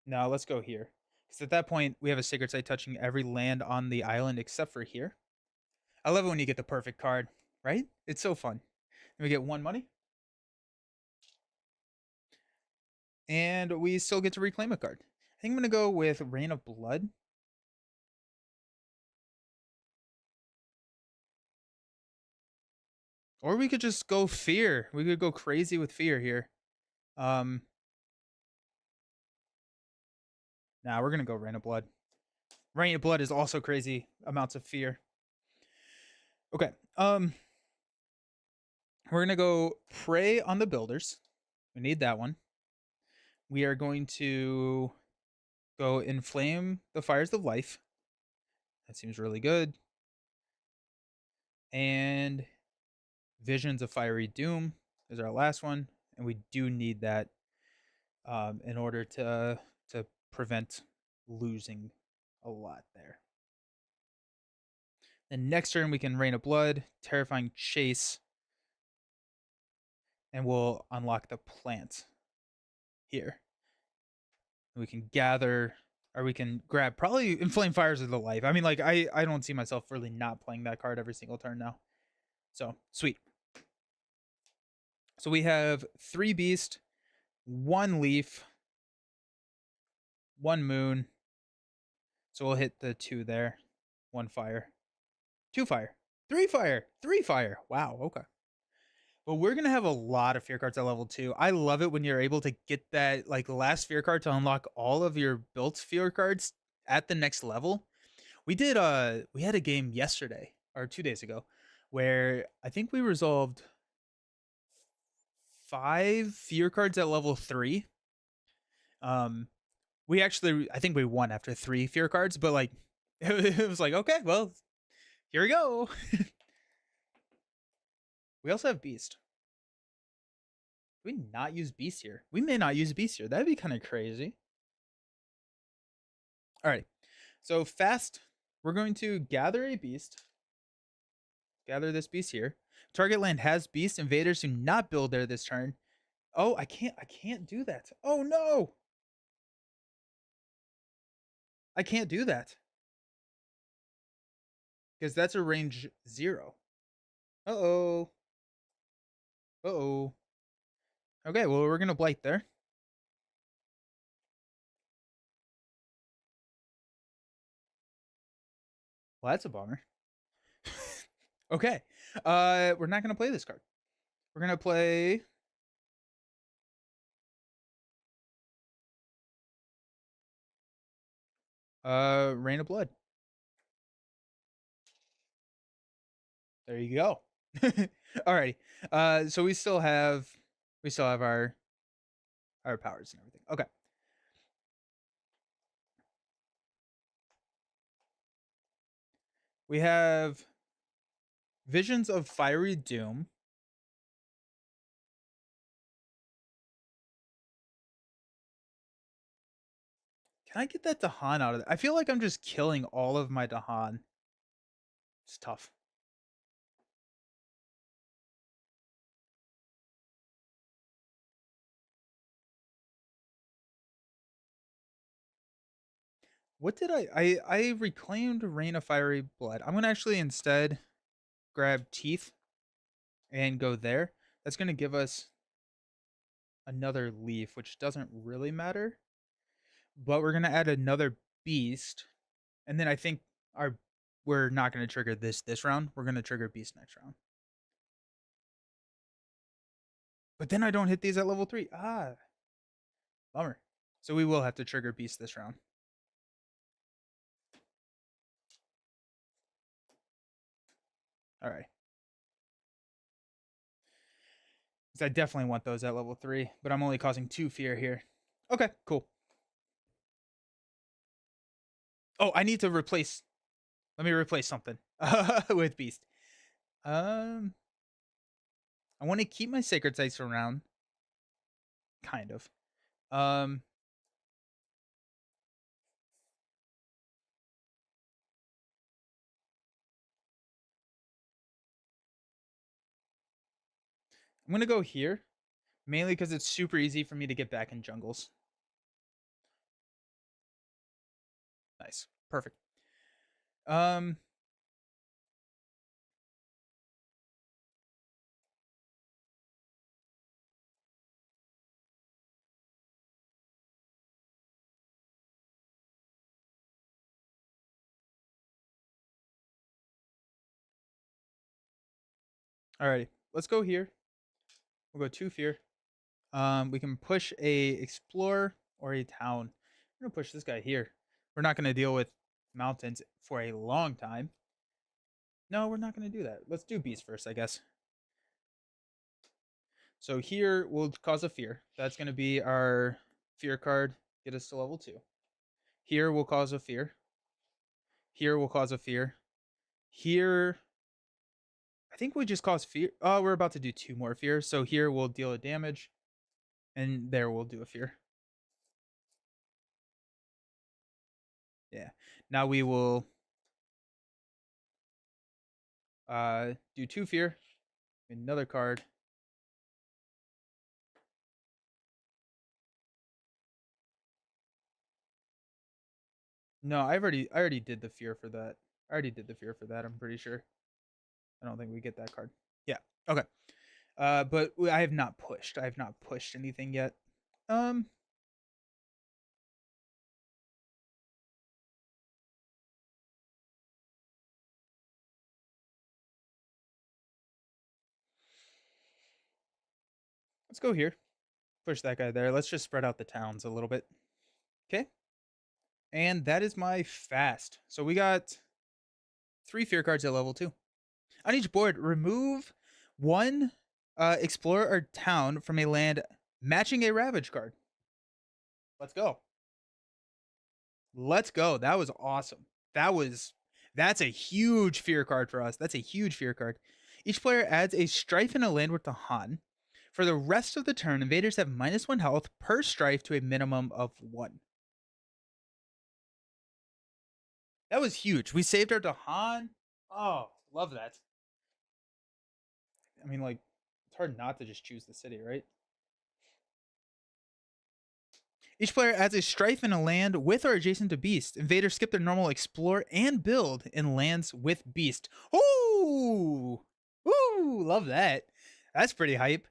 [SPEAKER 1] No, let's go here. Because at that point, we have a sacred site touching every land on the island except for here. I love it when you get the perfect card, right? It's so fun. And we get 1 money. And we still get to reclaim a card. I think I'm going to go with Rain of Blood. Or we could just go Fear. We could go crazy with Fear here. Um, we're going to go Rain of Blood. Rain of Blood is also crazy amounts of fear. Okay. We're going to go Prey on the Builders. We need that one. We are going to go Inflame the Fires of Life. That seems really good. And Visions of Fiery Doom is our last one, and we do need that in order to prevent losing a lot there. Then next turn we can Rain of Blood, Terrifying Chase, and we'll unlock the plant here. We can gather, or we can grab probably Inflame Fires of the Life. I mean, like I don't see myself really not playing that card every single turn now. So sweet. So we have 3 Beast, 1 Leaf, 1 Moon. So we'll hit the 2 there. 1 Fire, 2 Fire, 3 Fire, 3 Fire. Wow, okay. But we're gonna have a lot of fear cards at level 2. I love it when you're able to get that like last fear card to unlock all of your built fear cards at the next level. We had a game yesterday or 2 days ago where I think we resolved 5 fear cards at level 3. Um we actually I think we won after 3 fear cards, but like it was like, okay, well, here we go. We also have Beast. Do we not use Beast here? We may not use Beast here. That'd be kind of crazy. All right. So fast, we're going to gather a beast. Gather this beast here. Target land has beast. Invaders do not build there this turn. Oh, I can't do that. Oh no. I can't do that. Because that's a range 0. Uh-oh. Uh-oh. Okay, well, we're gonna blight there. Well, that's a bummer. Okay. We're not gonna play this card. We're gonna play Rain of Blood. There you go. Alrighty. So we still have our powers and everything. Okay. We have Visions of Fiery Doom. Can I get that Dahan out of there? I feel like I'm just killing all of my Dahan. It's tough. What did I reclaimed Rain of Fiery Blood. I'm gonna actually instead grab Teeth and go there. That's gonna give us another leaf, which doesn't really matter. But we're gonna add another beast, and then I think our we're not gonna trigger this round. We're gonna trigger beast next round. But then I don't hit these at level 3. Ah, bummer. So we will have to trigger beast this round. All right. Because I definitely want those at level 3, but I'm only causing 2 fear here. Okay, cool. Oh, I need to replace. Let me replace something with beast. I want to keep my sacred sites around. Kind of. Um, I'm gonna go here, mainly because it's super easy for me to get back in jungles. Nice, perfect. Um, alrighty, let's go here. We'll go 2 fear. We can push a explorer or a town. We're gonna push this guy here. We're not gonna deal with mountains for a long time. No, we're not gonna do that. Let's do beast first, I guess. So here we'll cause a fear. That's gonna be our fear card. Get us to level 2. Here we'll cause a fear. Here we'll cause a fear. Here, I think we just cause fear. Oh, we're about to do 2 more fears. So here we'll deal a damage, and there we'll do a fear. Yeah. Now we will do 2 fear, another card. No, I already did the fear for that. I already did the fear for that. I'm pretty sure. I don't think we get that card. Yeah. Okay. But I have not pushed. I have not pushed anything yet. Um, let's go here. Push that guy there. Let's just spread out the towns a little bit. Okay. And that is my fast. So we got 3 fear cards at level 2. On each board, remove 1 explorer or town from a land matching a ravage card. Let's go. Let's go. That was awesome. That's a huge fear card for us. That's a huge fear card. Each player adds a strife in a land with the Han. For the rest of the turn, invaders have -1 health per strife to a minimum of 1. That was huge. We saved our Dahan. Oh, love that. I mean, like, it's hard not to just choose the city, right? Each player adds a strife in a land with or adjacent to beast. Invaders skip their normal explore and build in lands with beast. Ooh! Ooh! Love that. That's pretty hype.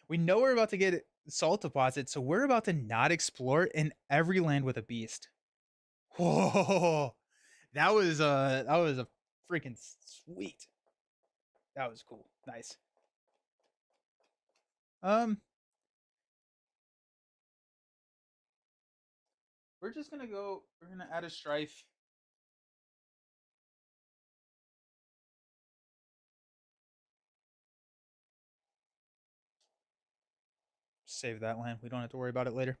[SPEAKER 1] We know we're about to get salt deposit, so we're about to not explore in every land with a beast. Whoa! That was a freaking sweet. That was cool. Nice. Um, we're just gonna go. We're gonna add a strife. Save that land. We don't have to worry about it later.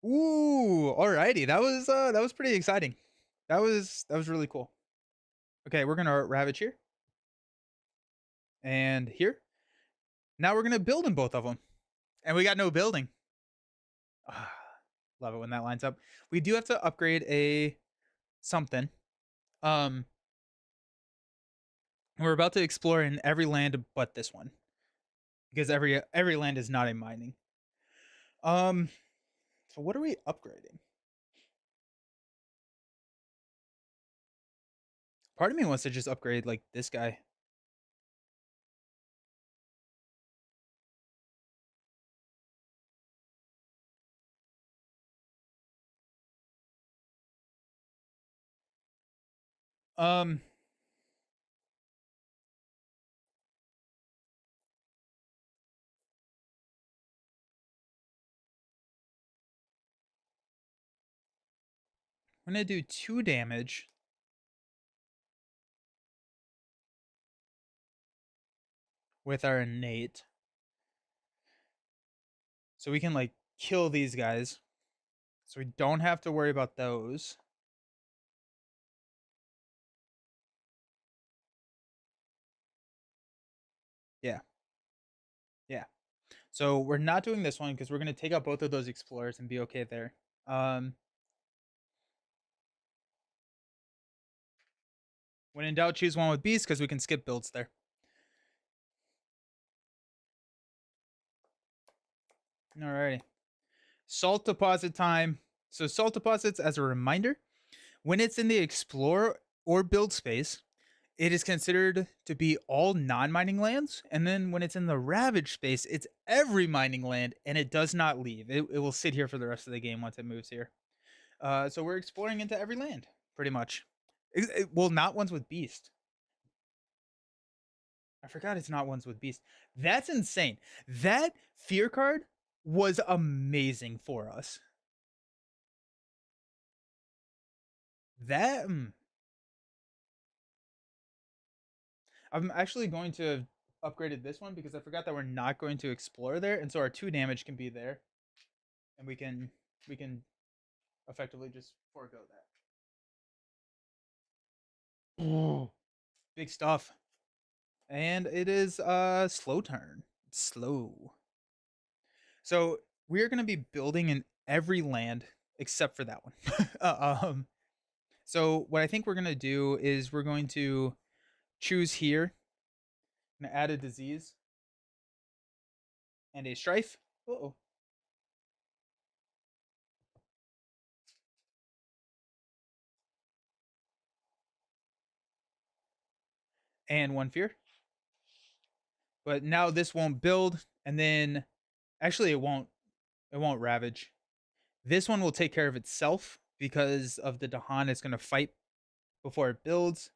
[SPEAKER 1] Ooh, alrighty. That was pretty exciting. That was really cool. Okay, we're gonna ravage here and here. Now we're gonna build in both of them, and we got no building. Love it when that lines up. We do have to upgrade a something. Um, we're about to explore in every land but this one because every land is not a mining. So what are we upgrading? Part of me wants to just upgrade like this guy. Um, we're gonna do 2 damage. With our innate. So we can like kill these guys. So we don't have to worry about those. Yeah. Yeah. So we're not doing this one because we're gonna take out both of those explorers and be okay there. When in doubt, choose one with beast because we can skip builds there. Alrighty. Salt deposit time. So salt deposits, as a reminder, when it's in the explore or build space, it is considered to be all non-mining lands. And then when it's in the ravage space, it's every mining land and it does not leave. It will sit here for the rest of the game once it moves here. So we're exploring into every land, pretty much. Well, not ones with beast. I forgot it's not ones with beast. That's insane. That fear card was amazing for us. That I'm actually going to have upgraded this one because I forgot that we're not going to explore there, and so our 2 damage can be there, and we can effectively just forego that. Ooh, big stuff. And it is slow turn. Slow. So we're gonna be building in every land except for that one. So what I think we're gonna do is we're going to choose here and add a disease and a strife. Uh-oh. And 1 fear. But now this won't build, and then actually it won't ravage. This one will take care of itself because of the Dahan. It's gonna fight before it builds.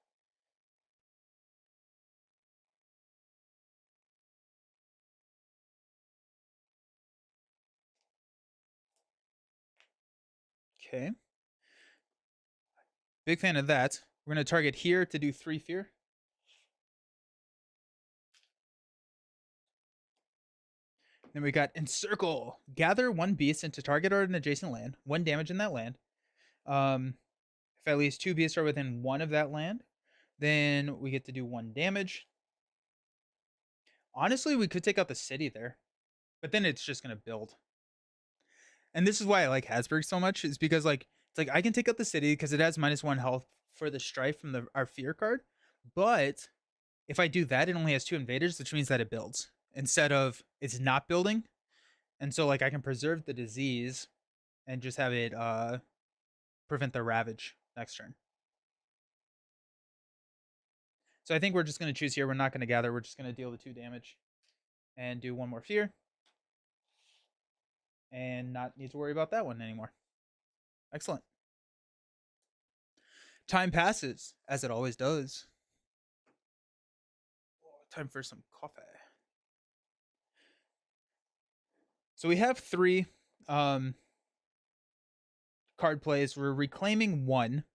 [SPEAKER 1] Okay. Big fan of that. We're gonna target here to do 3 fear. Then we got Encircle. Gather 1 beast into target or an adjacent land. 1 damage in that land. If at least 2 beasts are within 1 of that land, then we get to do 1 damage. Honestly, we could take out the city there, but then it's just gonna build. And this is why I like Habsburg so much, is because like it's like I can take out the city because it has -1 health for the strife from our fear card. But if I do that, it only has 2 invaders, which means that it builds instead of it's not building. And so like I can preserve the disease and just have it prevent the ravage next turn. So I think we're just gonna choose here. We're not gonna gather, we're just gonna deal the 2 damage and do 1 more fear. And not need to worry about that one anymore. Excellent. Time passes, as it always does. Time for some coffee. So we have 3 card plays. We're reclaiming 1.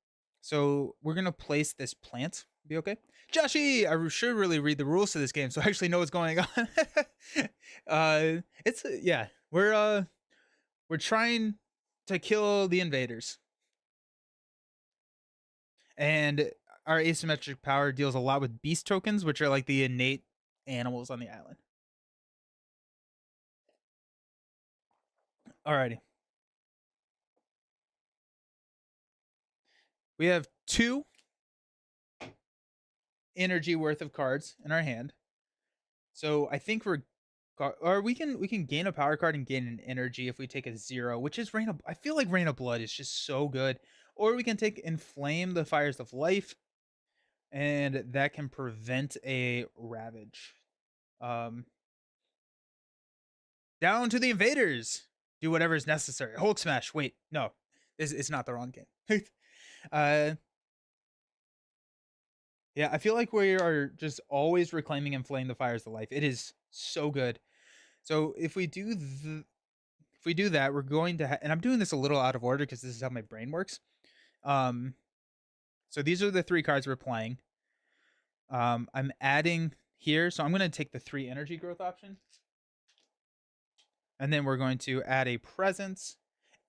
[SPEAKER 1] So we're going to place this plant. Be okay? Joshy! I should really read the rules to this game so I actually know what's going on. It's yeah. We're trying to kill the invaders. And our asymmetric power deals a lot with beast tokens, which are like the innate animals on the island. Alrighty. We have 2 energy worth of cards in our hand. So I think or we can gain a power card and gain an energy if we take a 0, which is Rain of, I feel like Rain of Blood is just so good. Or we can take Inflame the Fires of Life, and that can prevent a Ravage. Down to the invaders. Do whatever is necessary. Hulk smash. Wait, no, it's not the wrong game. uh, yeah, I feel like we are just always reclaiming and flaying the fires of life. It is so good. So if we do that, we're going to and I'm doing this a little out of order because this is how my brain works. So these are the 3 cards we're playing. I'm adding here, so I'm going to take the 3 energy growth option. And then we're going to add a presence.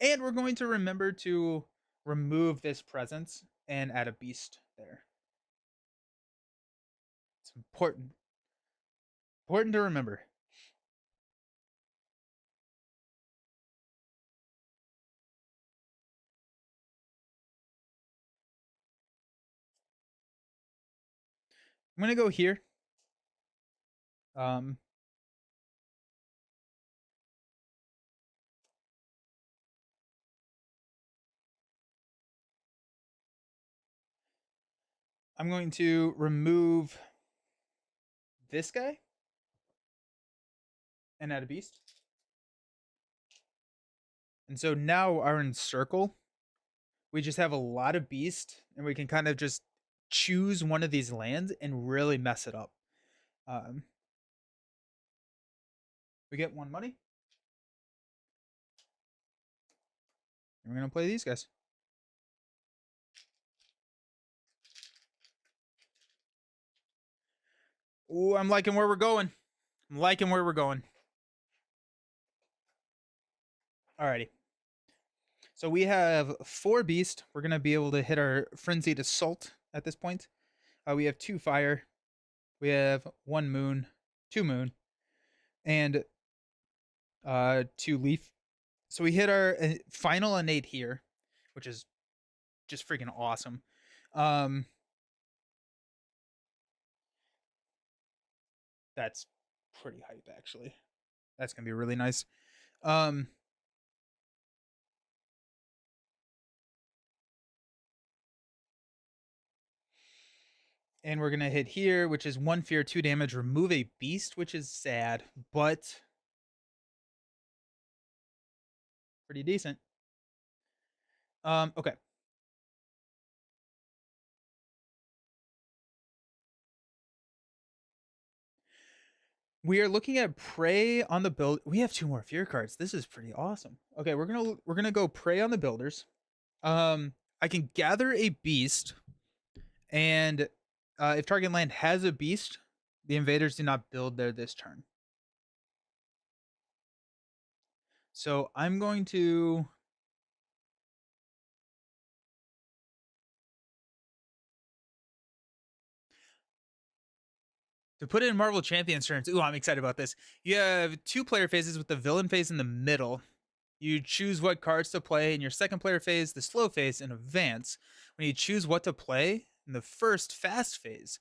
[SPEAKER 1] And we're going to remember to remove this presence and add a beast there. It's important. Important to remember. I'm going to go here. I'm going to remove this guy and add a beast. And so now our Encircle, we just have a lot of beast, and we can kind of just choose one of these lands and really mess it up. We get 1 money. And we're going to play these guys. Ooh, I'm liking where we're going. I'm liking where we're going. Alrighty. So we have 4 beast. We're going to be able to hit our Frenzied Assault at this point. We have 2 fire. We have 1 moon, 2 moon, and 2 leaf. So we hit our final innate here, which is just freaking awesome. That's pretty hype, actually. That's going to be really nice. And we're going to hit here, which is 1 fear, 2 damage, remove a beast, which is sad, but pretty decent. Okay. We are looking at Prey on the build. We have 2 more fear cards. This is pretty awesome. Okay, we're gonna go Prey on the builders. I can gather a beast, and if target land has a beast, the invaders do not build there this turn. So I'm going to put it in Marvel Champions turns. Ooh, I'm excited about this. You have 2 player phases with the villain phase in the middle. You choose what cards to play in your second player phase, the slow phase, in advance. When you choose what to play in the first fast phase,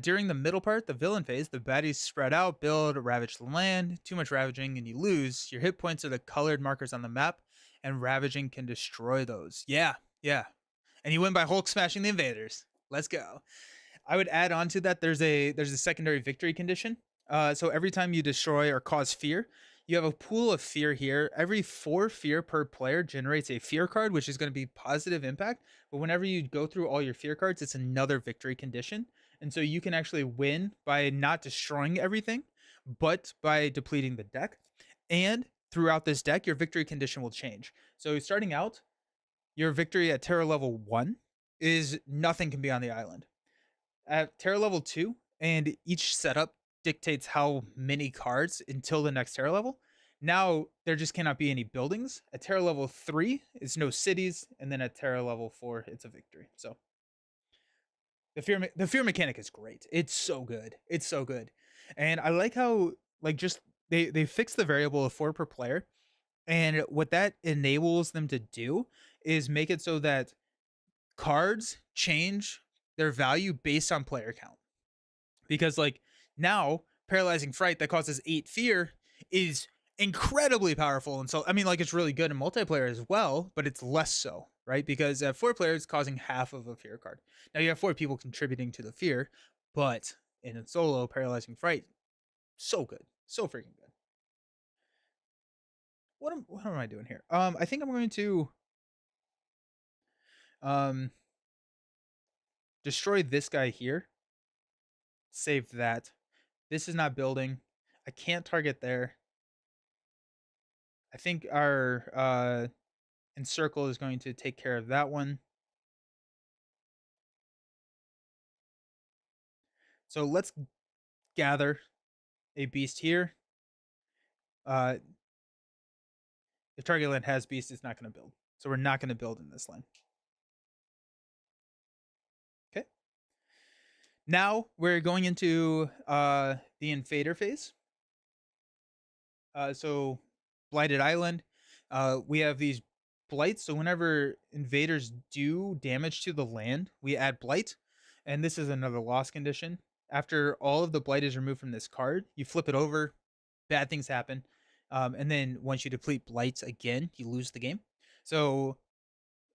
[SPEAKER 1] during the middle part, the villain phase, the baddies spread out, build, ravage the land. Too much ravaging and you lose. Your hit points are the colored markers on the map, and ravaging can destroy those. Yeah. And you win by Hulk smashing the invaders. Let's go. I would add on to that. There's a secondary victory condition. So every time you destroy or cause fear, you have a pool of fear here. Every 4 fear per player generates a fear card, which is going to be positive impact. But whenever you go through all your fear cards, it's another victory condition. And so you can actually win by not destroying everything, but by depleting the deck. And throughout this deck, your victory condition will change. So starting out, your victory at terror level 1 is nothing can be on the island. At terror level 2, and each setup dictates how many cards until the next terror level. Now there just cannot be any buildings. At terror level 3, it's no cities, and then at terror level 4, it's a victory. So The fear mechanic is great. It's so good. It's so good, and I like how like just they fix the variable of 4 per player, and what that enables them to do is make it so that cards change their value based on player count. Because like now, paralyzing fright that causes 8 fear is incredibly powerful, and so I mean like it's really good in multiplayer as well, but it's less so, right? Because 4 players causing half of a fear card. Now you have 4 people contributing to the fear, but in a solo, paralyzing fright, so good, so freaking good. What am I doing here? I think I'm going to um destroy this guy here. Save that. This is not building. I can't target there. I think our Encircle is going to take care of that one. So let's gather a beast here. If target land has beast, it's not going to build. So we're not going to build in this lane. Okay. Now we're going into the Invader phase. So Blighted Island. We have these blights. So whenever invaders do damage to the land, we add blight. And this is another loss condition. After all of the blight is removed from this card, you flip it over, bad things happen. And then once you deplete blights again, you lose the game. So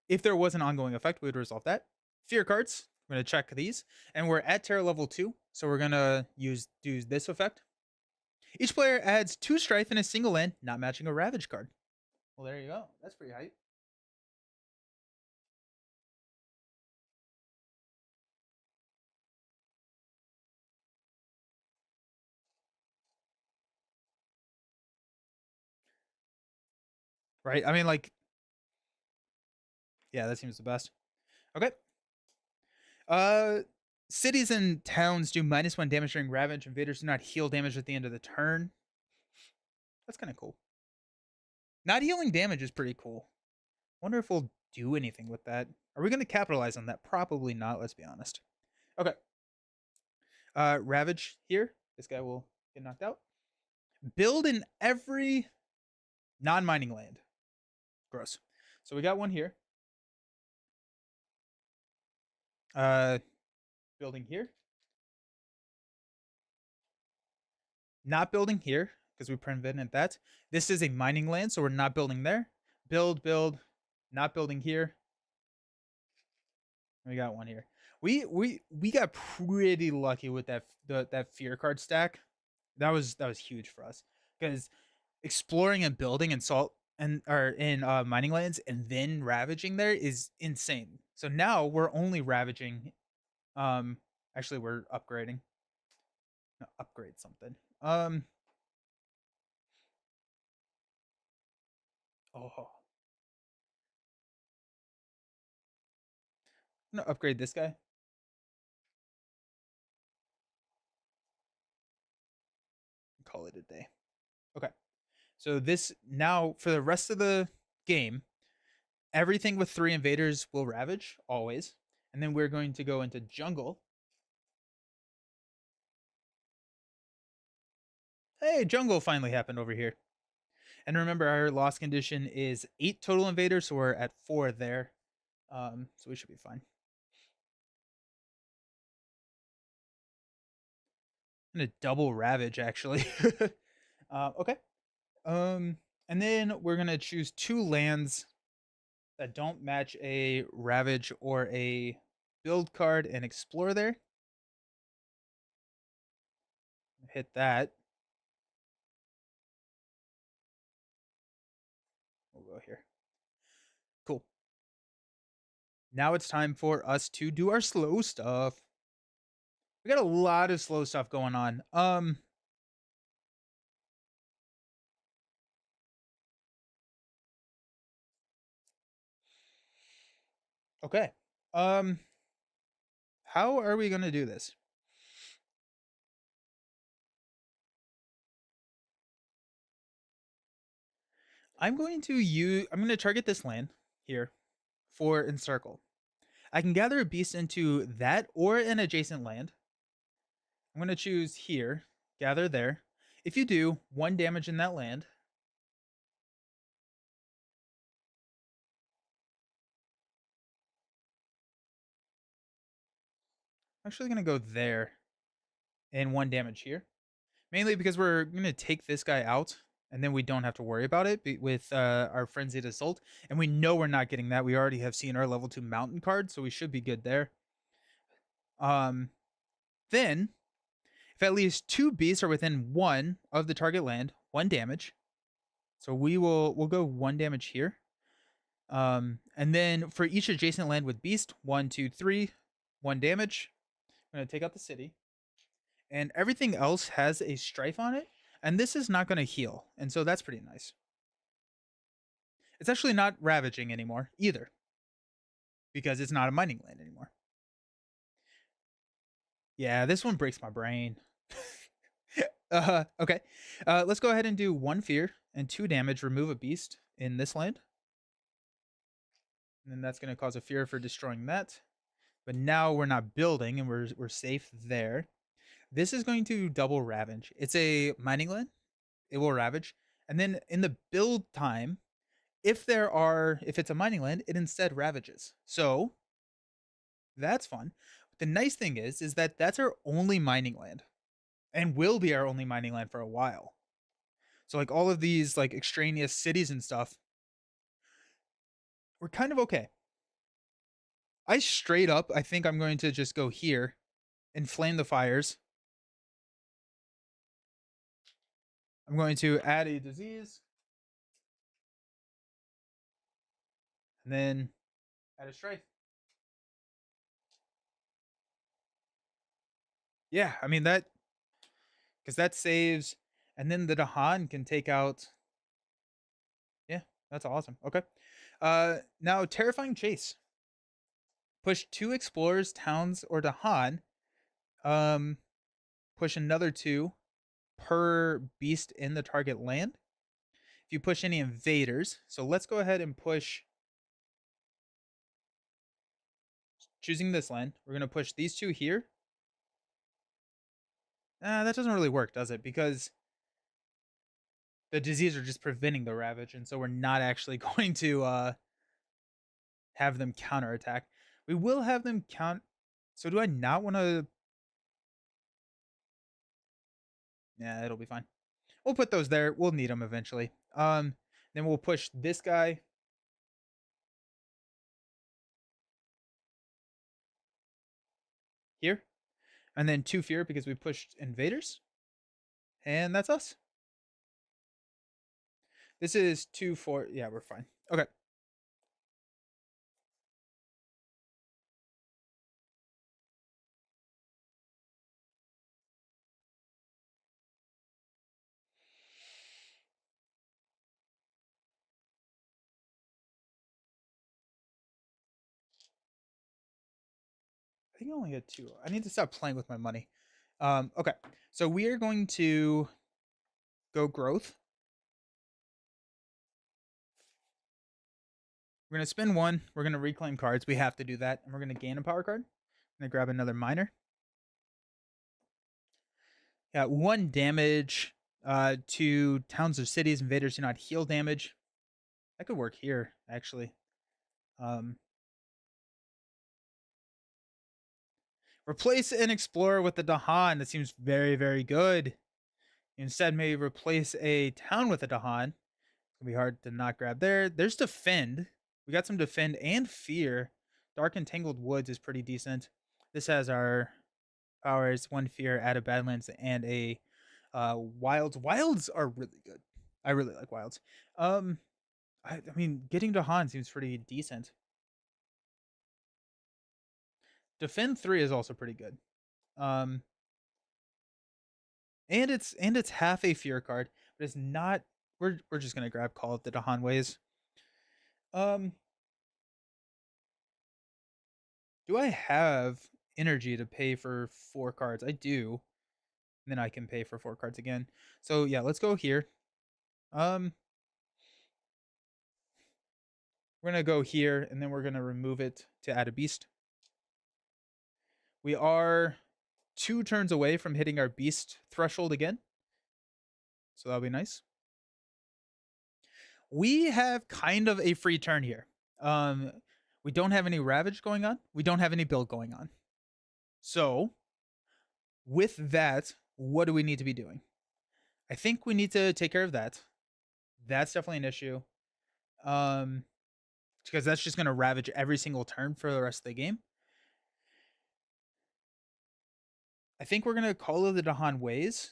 [SPEAKER 1] if there was an ongoing effect, we would resolve that. Fear cards, we're going to check these. And we're at Terror level 2, so we're going to do this effect. Each player adds 2 strife in a single land, not matching a Ravage card. Well, there you go. That's pretty hype. Right? I mean, like, yeah, that seems the best. Okay. Uh, Cities and towns do -1 damage during Ravage. Invaders do not heal damage at the end of the turn. That's kind of cool. Not healing damage is pretty cool. Wonder if we'll do anything with that. Are we going to capitalize on that? Probably not, let's be honest. Okay. Ravage here. This guy will get knocked out. Build in every non-mining land. Gross. So we got one here. Building here. Not building here because we prevented that. This is a mining land, so we're not building there. Build. Not building here. We got one here. We got pretty lucky with that fear card stack. That was huge for us because exploring and building and salt and or in mining lands and then ravaging there is insane. So now we're only ravaging. Actually, we're upgrading. No, upgrade something. Oh, I'm gonna upgrade this guy. Call it a day. Okay. So this now for the rest of the game, everything with 3 invaders will ravage always, and then we're going to go into jungle. Hey, jungle finally happened over here. And remember, our loss condition is 8 total invaders, so we're at 4 there. So we should be fine. I'm gonna double ravage actually. Okay. And then we're gonna choose 2 lands that don't match a ravage or a build card and explore there. Hit that. We'll go here. Cool. Now it's time for us to do our slow stuff. We got a lot of slow stuff going on. Okay. Um how are we going to do this? I'm going to target this land here for Encircle. I can gather a beast into that or an adjacent land. I'm going to choose here, gather there. If you do, 1 damage in that land. I'm actually going to go there and 1 damage here. Mainly because we're going to take this guy out and then we don't have to worry about it with our Frenzied Assault. And we know we're not getting that. We already have seen our level 2 mountain card, so we should be good there. Then, if at least 2 beasts are within 1 of the target land, 1 damage. So we'll go 1 damage here. And then for each adjacent land with beast, 1, 2, 3, 1 damage. I'm going to take out the city. And everything else has a strife on it. And this is not going to heal. And so that's pretty nice. It's actually not ravaging anymore either, because it's not a mining land anymore. Yeah, this one breaks my brain. Okay. Let's go ahead and do 1 fear and 2 damage, remove a beast in this land. And then that's going to cause a fear for destroying that. But now we're not building and we're safe there. This is going to double ravage. It's a mining land. It will ravage. And then in the build time, if it's a mining land, it instead ravages. So that's fun. The nice thing is that that's our only mining land and will be our only mining land for a while. So like all of these like extraneous cities and stuff, we're kind of okay. I think I'm going to just go here and flame the fires. I'm going to add a disease. And then add a strife. Yeah, I mean that, because that saves, and then the Dahan can take out. Yeah, that's awesome. Okay. Now terrifying chase. Push 2 explorers, towns, or Dahan. Push another 2 per beast in the target land. If you push any invaders, so let's go ahead and push. Choosing this land, we're going to push these 2 here. That doesn't really work, does it? Because the disease are just preventing the ravage, and so we're not actually going to have them counterattack. We will have them count. So do I not want to? Yeah, it'll be fine. We'll put those there. We'll need them eventually. Then we'll push this guy. Here. And then 2 fear because we pushed invaders. And that's us. This is 2, 4. Yeah, we're fine. Okay. I think I only had 2. I need to stop playing with my money. Okay. So we are going to go growth. We're going to spend 1. We're going to reclaim cards. We have to do that. And we're going to gain a power card. I'm going to grab another miner. Yeah, 1 damage to towns or cities. Invaders do not heal damage. That could work here, actually. Replace an explorer with a Dahan. That seems very, very good. Instead, maybe replace a town with a Dahan. It's gonna be hard to not grab there. There's defend. We got some defend and fear. Dark and Tangled Woods is pretty decent. This has our powers: 1 fear, add a Badlands, and a wilds. Wilds are really good. I really like wilds. I mean, getting Dahan seems pretty decent. Defend 3 is also pretty good. And it's half a fear card, but it's not. We're just gonna grab Call of the Dahan Ways. Do I have energy to pay for 4 cards? I do. And then I can pay for 4 cards again. So yeah, let's go here. We're gonna go here, and then we're gonna remove it to add a beast. We are 2 turns away from hitting our beast threshold again. So that'll be nice. We have kind of a free turn here. We don't have any ravage going on. We don't have any build going on. So with that, what do we need to be doing? I think we need to take care of that. That's definitely an issue. Because that's just going to ravage every single turn for the rest of the game. I think we're going to call it the Dahan Ways.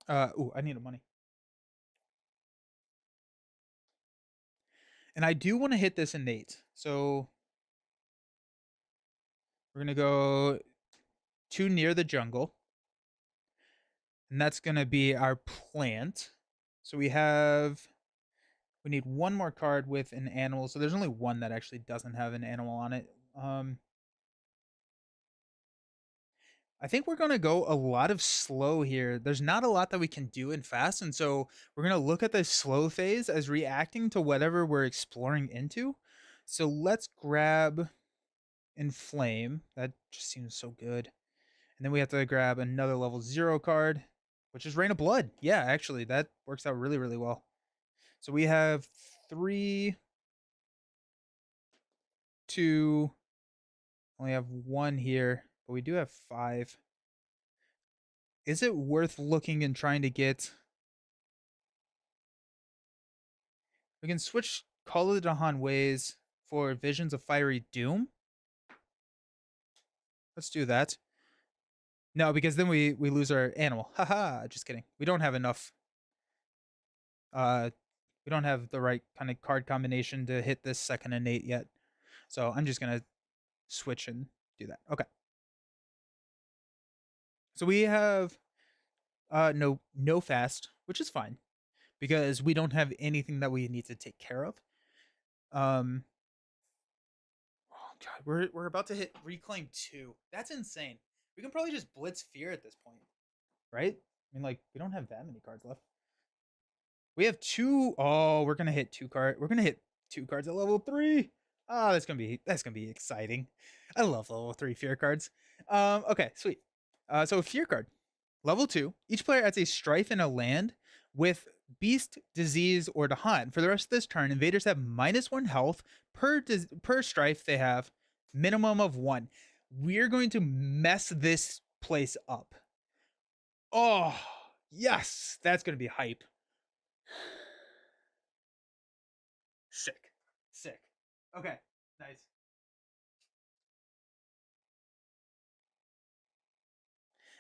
[SPEAKER 1] I need a money. And I do want to hit this innate. So we're going to go too near the jungle. And that's going to be our plant. So we need one more card with an animal. So there's only one that actually doesn't have an animal on it. I think we're going to go a lot of slow here. There's not a lot that we can do in fast. And so we're going to look at the slow phase as reacting to whatever we're exploring into. So let's grab Inflame. That just seems so good. And then we have to grab another level 0 card, which is Rain of Blood. Yeah, actually, that works out really, really well. So we have 3, 2, only have 1 here, but we do have 5. Is it worth looking and trying to get... We can switch Call of the Dahan Ways for Visions of Fiery Doom. Let's do that. No, because then we lose our animal. Haha, just kidding. We don't have enough. We don't have the right kind of card combination to hit this second innate yet. So I'm just gonna switch and do that. Okay. So we have no fast, which is fine because we don't have anything that we need to take care of. Oh god, we're about to hit Reclaim 2. That's insane. We can probably just Blitz Fear at this point, right? I mean, like, we don't have that many cards left. We have 2. Oh, we're gonna hit 2 cards. We're gonna hit 2 cards at level 3. Oh, that's gonna be exciting. I love level 3 fear cards. Okay, sweet. So a fear card. Level 2. Each player adds a strife in a land with beast, disease, or Dahan. For the rest of this turn, invaders have -1 health per strife they have, minimum of 1. We're going to mess this place up. Oh, yes, that's gonna be hype. Sick. Sick. Okay. Nice.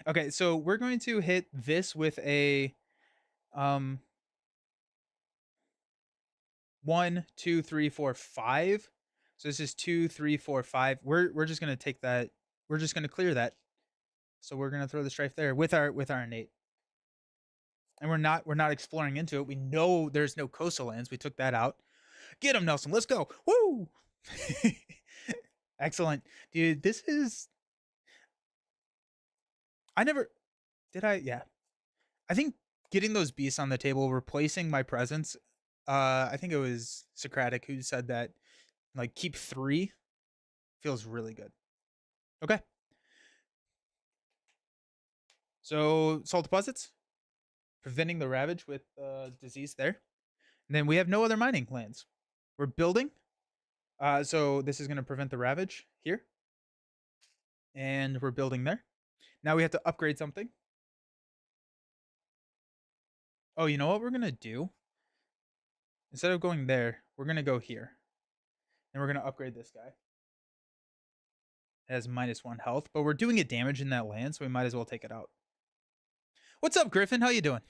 [SPEAKER 1] Okay, so we're going to hit this with a 1, 2, 3, 4, 5. So this is 2, 3, 4, 5. We're just gonna take that. We're just gonna clear that. So we're gonna throw the strife there with our innate. And we're not exploring into it. We know there's no coastal lands. We took that out. Get him, Nelson. Let's go. Woo! Excellent. Dude, this is I never did I yeah. I think getting those beasts on the table, replacing my presence. I think it was Socratic who said that like keep 3 feels really good. Okay. So salt deposits, preventing the ravage with disease there. And then we have no other mining lands. We're building. So this is going to prevent the ravage here. And we're building there. Now we have to upgrade something. Oh, you know what we're going to do? Instead of going there, we're going to go here. And we're going to upgrade this guy. It has -1 health, but we're doing it damage in that land, so we might as well take it out. What's up, Griffin? How you doing?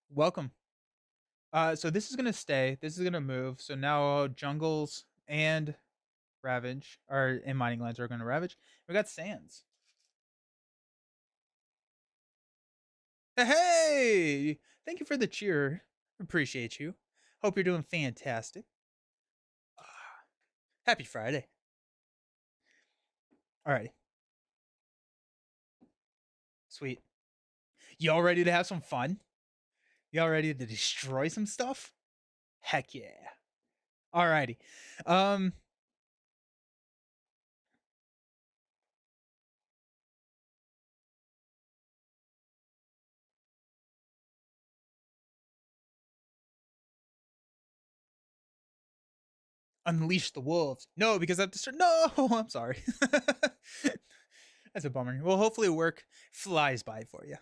[SPEAKER 1] Welcome. So this is gonna stay. This is gonna move. So now jungles and ravage or in mining lands are gonna ravage. We got sands. Hey! Thank you for the cheer. Appreciate you. Hope you're doing fantastic. Happy Friday. Alrighty. Sweet. Y'all ready to have some fun? Y'all ready to destroy some stuff? Heck yeah. Alrighty. Um, Unleash the wolves. No, because I've destroyed. No, I'm sorry. That's a bummer. Well, hopefully work flies by for you.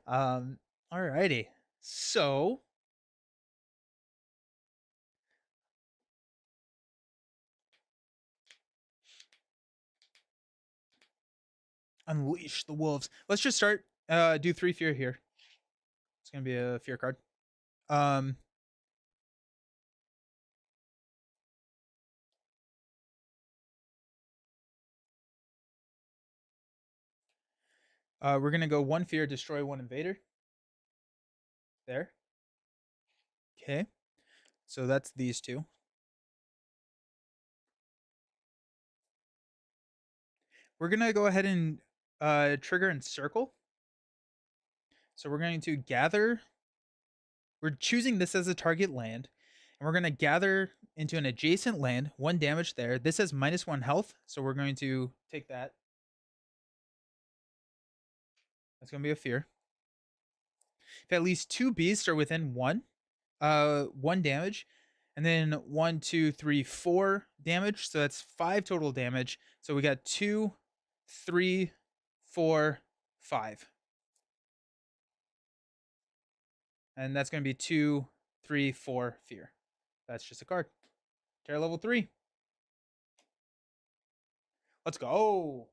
[SPEAKER 1] Um, alrighty. So unleash the wolves. Let's just start. Do 3 fear here. It's gonna be a fear card. Um, we're gonna go 1 fear, destroy 1 invader. There. Okay. So that's these two. We're gonna go ahead and trigger Encircle. So we're going to gather. We're choosing this as a target land, and we're going to gather into an adjacent land. 1 damage there. This has -1 health, so we're going to take that. That's going to be a fear. If at least 2 beasts are within 1 damage, and then 1, 2, 3, 4 damage. So that's 5 total damage. So we got 2, 3, 4, 5. And that's going to be 2, 3, 4 fear. That's just a card. Terror level 3. Let's go.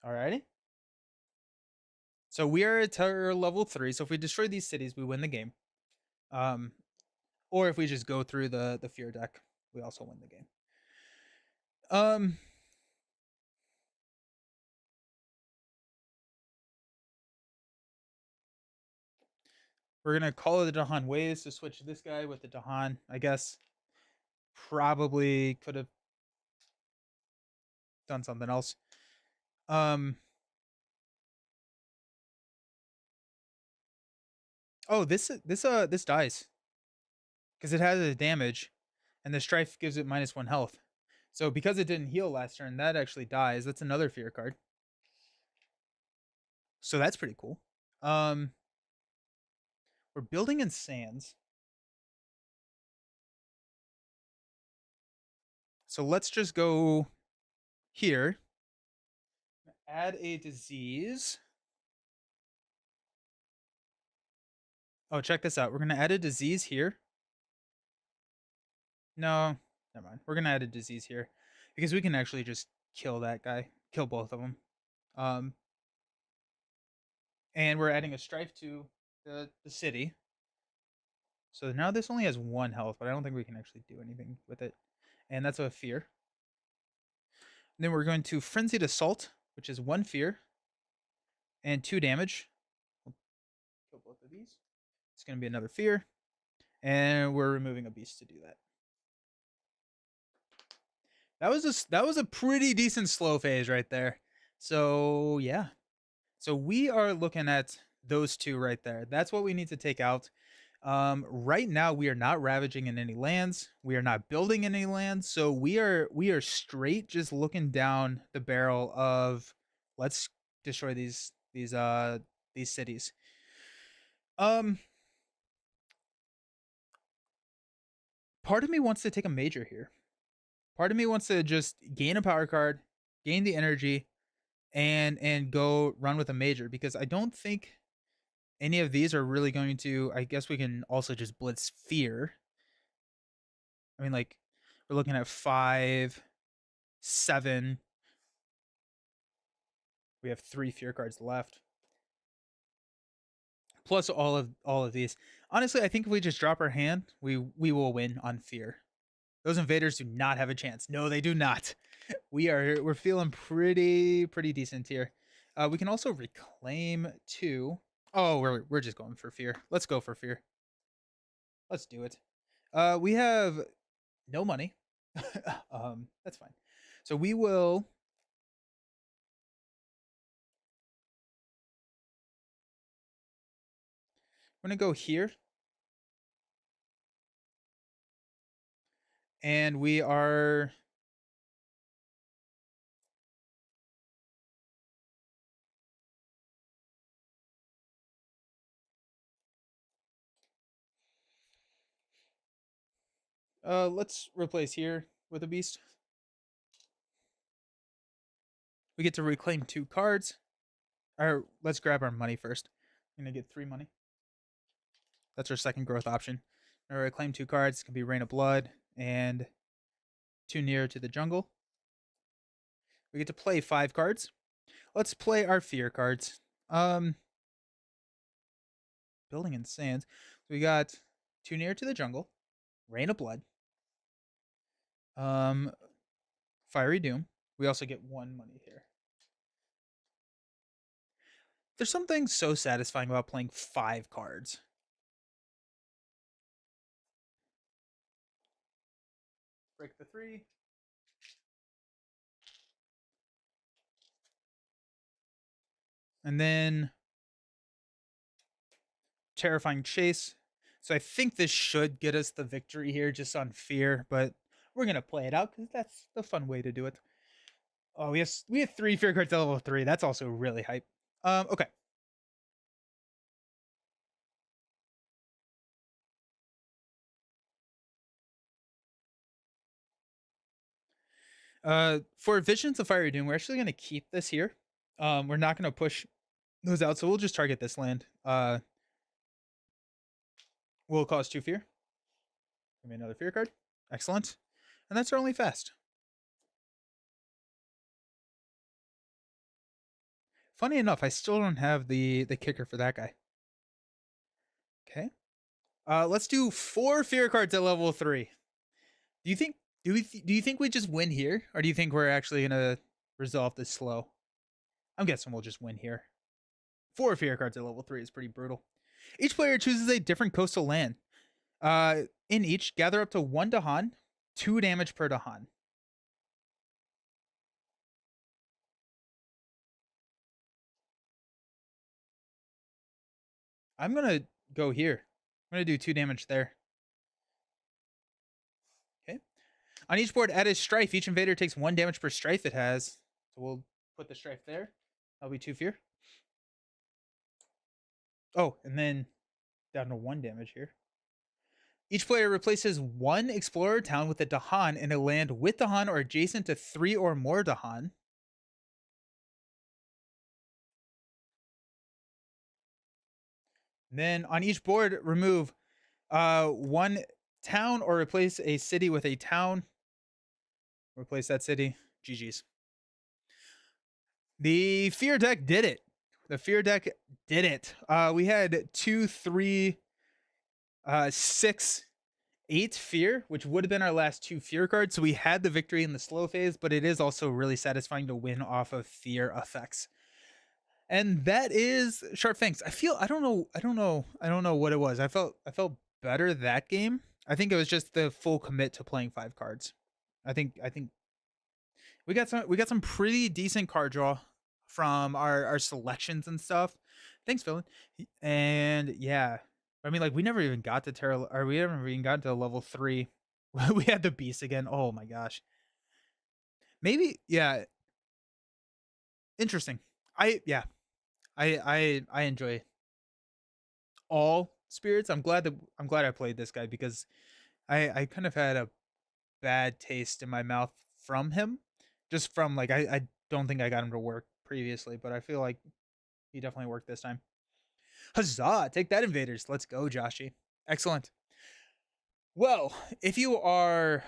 [SPEAKER 1] Alrighty. So we are at terror level 3. So if we destroy these cities, we win the game. Or if we just go through the fear deck, we also win the game. We're gonna call it the Dahan ways to switch this guy with the Dahan. I guess probably could have done something else. Oh, this dies because it has a damage, and the strife gives it -1 health. So because it didn't heal last turn, that actually dies. That's another fear card. So that's pretty cool. We're building in sands. So let's just go here. Add a disease. Oh, check this out. We're going to add a disease here. No, never mind. We're going to add a disease here because we can actually just kill that guy, kill both of them. And we're adding a strife to the city. So now this only has 1 health, but I don't think we can actually do anything with it. And that's a fear. And then we're going to Frenzied Assault, which is 1 fear and 2 damage. We'll kill both of these. It's going to be another fear. And we're removing a beast to do that. That was a pretty decent slow phase right there. So yeah. So we are looking at those two right there. That's what we need to take out. Right now we are not ravaging in any lands. We are not building in any lands. So we are straight just looking down the barrel of let's destroy these cities. Part of me wants to take a major here. Part of me wants to just gain a power card, gain the energy, and go run with a major because I don't think any of these are really going to. I guess we can also just blitz fear. I mean, like we're looking at 5, 7. We have 3 fear cards left, plus all of these. Honestly, I think if we just drop our hand, we will win on fear. Those invaders do not have a chance. No, they do not. We're feeling pretty decent here. We can also reclaim 2. Oh, we're just going for fear. Let's go for fear. Let's do it. We have no money. That's fine. So we will. I'm gonna go here, and we are. Let's replace here with a beast. We get to reclaim 2 cards. Or let's grab our money first. I'm gonna get 3 money. That's our second growth option. Or reclaim 2 cards. It can be Rain of Blood and Too Near to the Jungle. We get to play 5 cards. Let's play our fear cards. Building in Sands. We got Too Near to the Jungle, Rain of Blood, um, Fiery Doom. We also get 1 money here. There's something so satisfying about playing 5 cards. Break the 3. And then Terrifying Chase. So I think this should get us the victory here just on fear, but we're gonna play it out because that's the fun way to do it. Oh, we have 3 fear cards at level 3. That's also really hype. Okay. For Visions of Fiery Doom, we're actually gonna keep this here. We're not gonna push those out, so we'll just target this land. Will cause 2 fear. Give me another fear card. Excellent. And that's our only fast. Funny enough, I still don't have the kicker for that guy. Okay. Let's do 4 fear cards at level 3. Do you think do you think we just win here, or do you think we're actually gonna resolve this slow? I'm guessing we'll just win here. 4 fear cards at level 3 is pretty brutal. Each player chooses a different coastal land. In each, gather up to 1 Dahan, 2 damage per Dahan. I'm gonna go here. I'm gonna do 2 damage there. Okay. On each board, add a strife. Each invader takes 1 damage per strife it has. So we'll put the strife there. That'll be 2 fear. Oh, and then down to 1 damage here. Each player replaces 1 explorer town with a Dahan in a land with Dahan or adjacent to 3 or more Dahan. Then on each board, remove 1 town or replace a city with a town. Replace that city. GG's. The fear deck did it. The fear deck did it. We had 2, 3, 6, 8 fear, which would have been our last 2 fear cards. So we had the victory in the slow phase, but it is also really satisfying to win off of fear effects. And that is Sharp Fangs. I don't know what it was. I felt better that game. I think it was just the full commit to playing 5 cards. I think we got some pretty decent card draw from our selections and stuff. Thanks, Phil. And yeah, I mean, like we never even got to Terra, or we never even got to level 3. We had the beast again. Oh my gosh. Maybe yeah. Interesting. I enjoy all spirits. I'm glad I played this guy because I kind of had a bad taste in my mouth from him, just from like I don't think I got him to work previously, but I feel like he definitely worked this time. Huzzah! Take that, invaders. Let's go, Joshy. Excellent. Well, if you are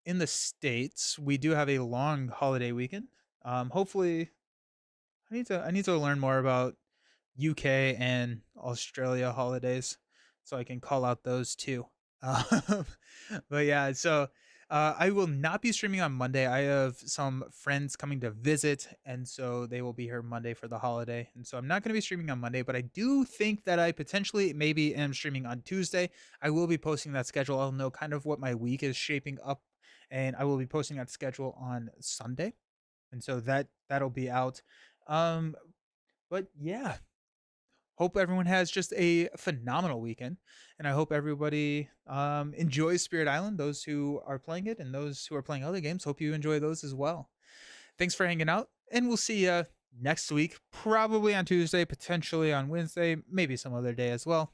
[SPEAKER 1] in the States, we do have a long holiday weekend. Hopefully, I need to learn more about UK and Australia holidays so I can call out those too. Um, but yeah, so I will not be streaming on Monday. I have some friends coming to visit, and so they will be here Monday for the holiday. And so I'm not going to be streaming on Monday, but I do think that I potentially maybe am streaming on Tuesday. I will be posting that schedule. I'll know kind of what my week is shaping up and I will be posting that schedule on Sunday, and so that'll be out. Um, but yeah, hope everyone has just a phenomenal weekend, and I hope everybody enjoys Spirit Island. Those who are playing it and those who are playing other games, hope you enjoy those as well. Thanks for hanging out, and we'll see you next week, probably on Tuesday, potentially on Wednesday, maybe some other day as well.